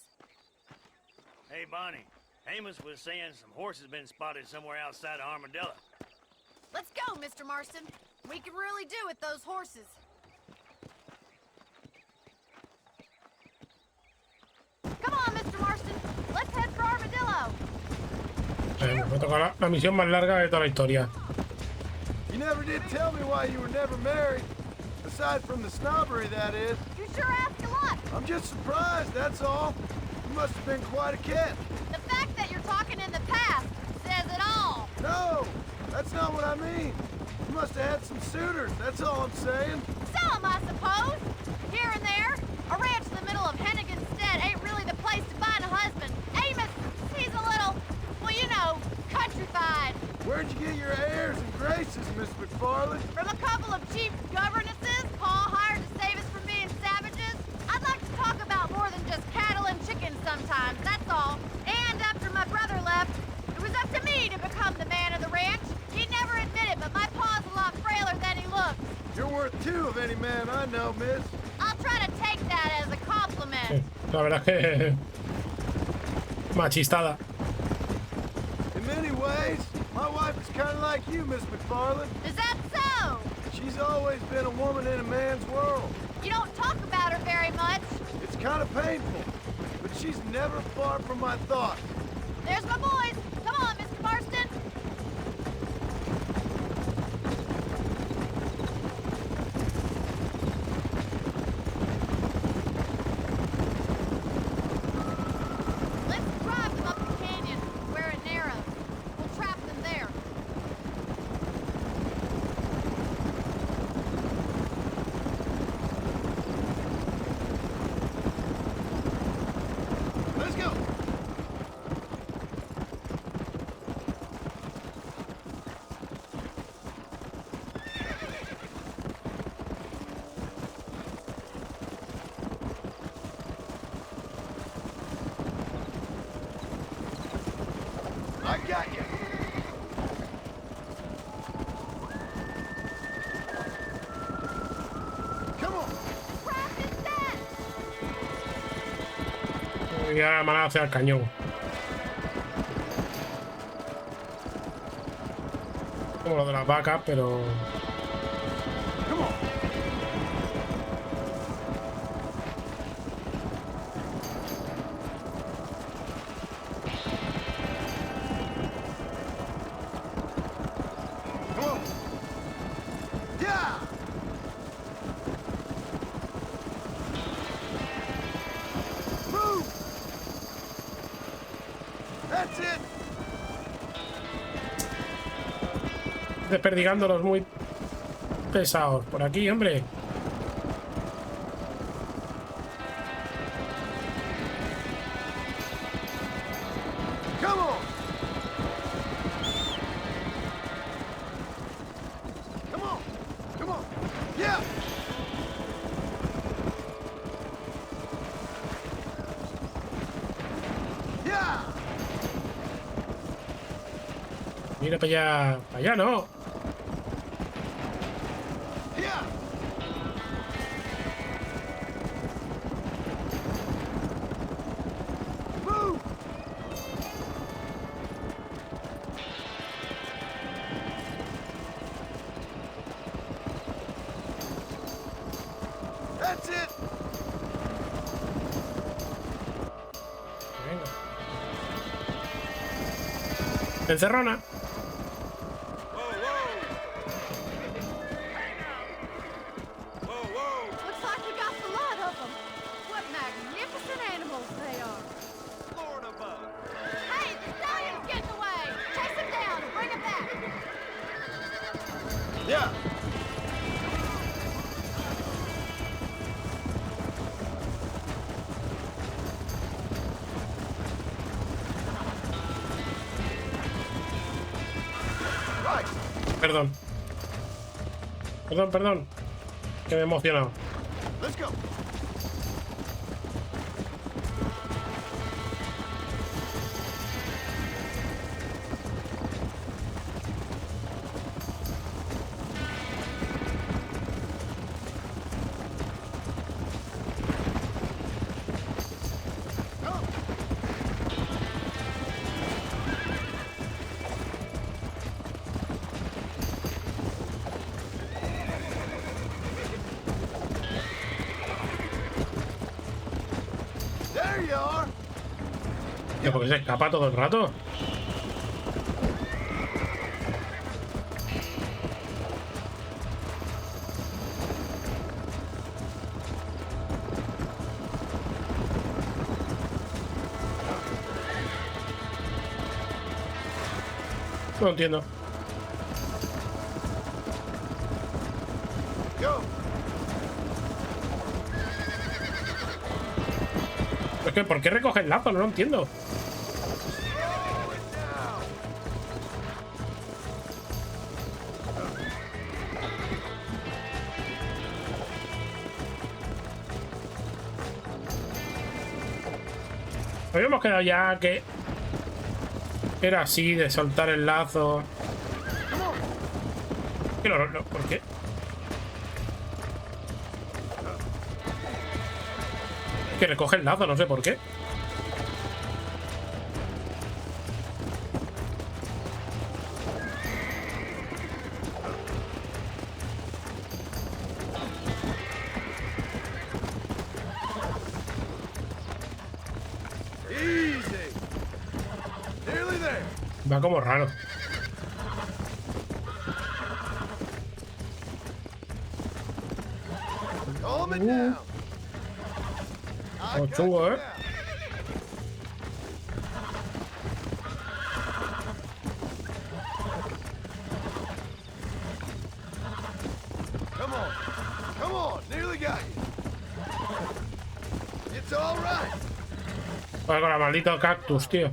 Hey, Bonnie. Amos was saying some horses been spotted somewhere outside of Armadillo. Let's go, Mr. Marston. We can really do with those horses. Come on, Mr. Marston. Let's head for Armadillo. Me toca la misión más larga de toda la historia. You never did tell me why you were never married. Aside from the snobbery, that is. You sure ask a lot. I'm just surprised, that's all. You must have been quite a cat. The fact that you're talking in the past says it all. No, that's not what I mean. You must have had some suitors, that's all I'm saying. Some, I suppose. Here and there. A ranch in the middle of Hennigan's Stead ain't really the place to find a husband. Amos, he's a little, well, you know, countrified. Where'd you get your airs and graces, Miss McFarland? From a couple of cheap governesses Paul hired to save us from being savages. I'd like to talk about more than just cattle and chickens sometimes, that's all. And after my brother left, it was up to me to become the man of the ranch. He never admitted, but my pa's a lot frailer than he looks. You're worth two of any man I know, miss. I'll try to take that as a compliment. Sí, la verdad es que machistada. In many ways, my wife is kind of like you, Miss McFarland. Is that so? She's always been a woman in a man's world. You don't talk about her very much. It's kind of painful, but she's never far from my thoughts. There's my boys. Come on, Mr. Marston. I got you. Come on. Y ahora me van a hacer el cañón. Como lo de las vacas, pero... Desperdigándolos muy pesados. Por aquí, hombre. Come on. Come on. Come on. Yeah. Yeah. Mira para allá. Para allá no. Encerrona. Looks like we got the lot of them. What magnificent animals they are. Florida bug. Hey, the stallion's getting away. Chase him down and bring him back. Yeah. Perdón. Perdón. Que me he emocionado. Let's go. Porque se escapa todo el rato. No entiendo. Es que, ¿por qué recoge el lazo? No lo entiendo. Habíamos quedado ya que era así, de soltar el lazo. ¿Por qué? Que recoge el lazo, no sé por qué. Va como raro. Oh, chungo, ¿eh? Come on, nearly got you. It's all right. Con la maldita cactus, tío.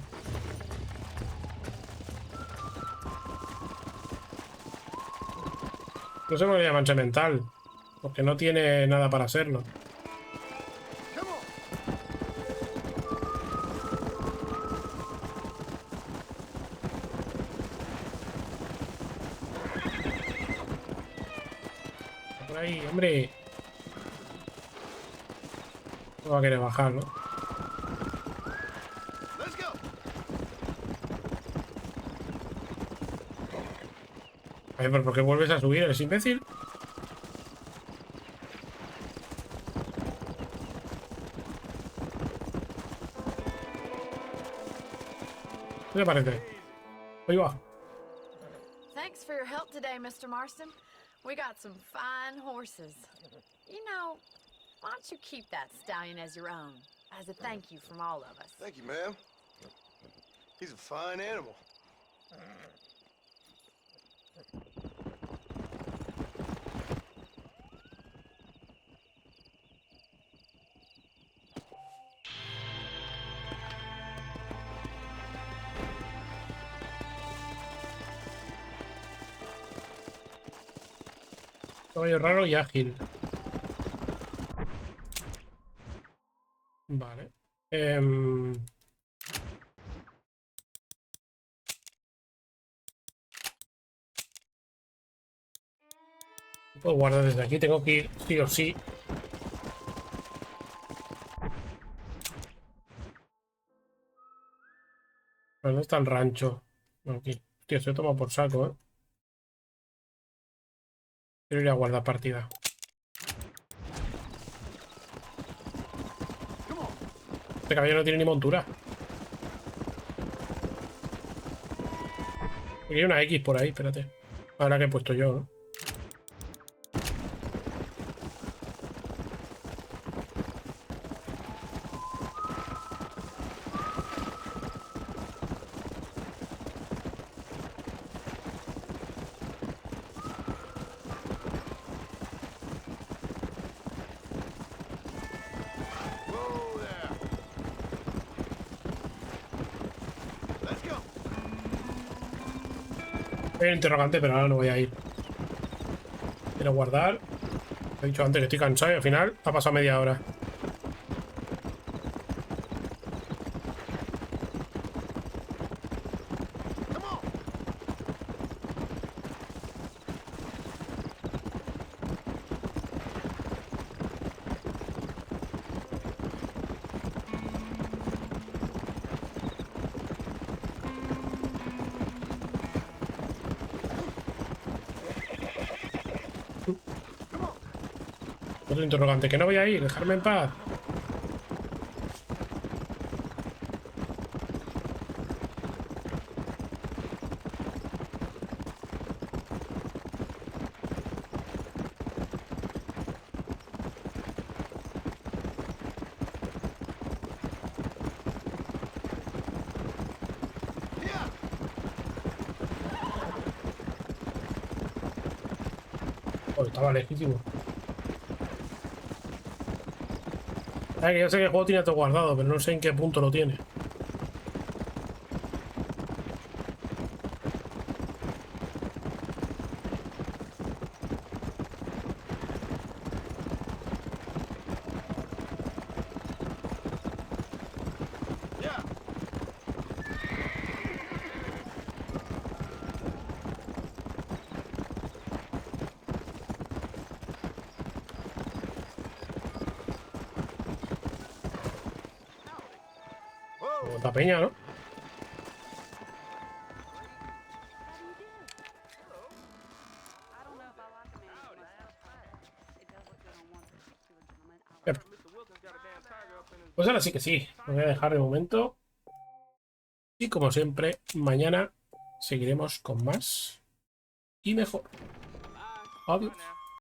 No se me llama mental, porque no tiene nada para hacerlo. ahí, hombre. No va a querer bajar, ¿no? A ver, ¿por qué vuelves a subir? ¿Eres imbécil? ¿Qué te parece? Ahí va. Thanks for your help today, Mr. Marston. We got some fine horses. You know, why don't you keep that stallion as your own, as a thank you from all of us? Thank you, ma'am. He's a fine animal. Caballo raro y ágil. Vale. Puedo guardar desde aquí. Tengo que ir sí o sí. ¿Dónde está el rancho? Aquí. Tío, se toma por saco, ¿eh? Quiero ir a guardar partida. Este caballo no tiene ni montura. Aquí hay una X por ahí, espérate. Ahora que he puesto yo, ¿no? Hay un interrogante, pero ahora no voy a ir. Quiero guardar. He dicho antes que estoy cansado y al final ha pasado media hora. Otro interrogante, que no voy a ir, dejarme en paz. Oh, estaba lejísimo. Que yo sé que el juego tiene todo guardado, pero no sé en qué punto lo tiene. Otra peña, ¿no? Pues ahora sí que sí, lo voy a dejar de momento. Y como siempre, mañana seguiremos con más y mejor. Adiós.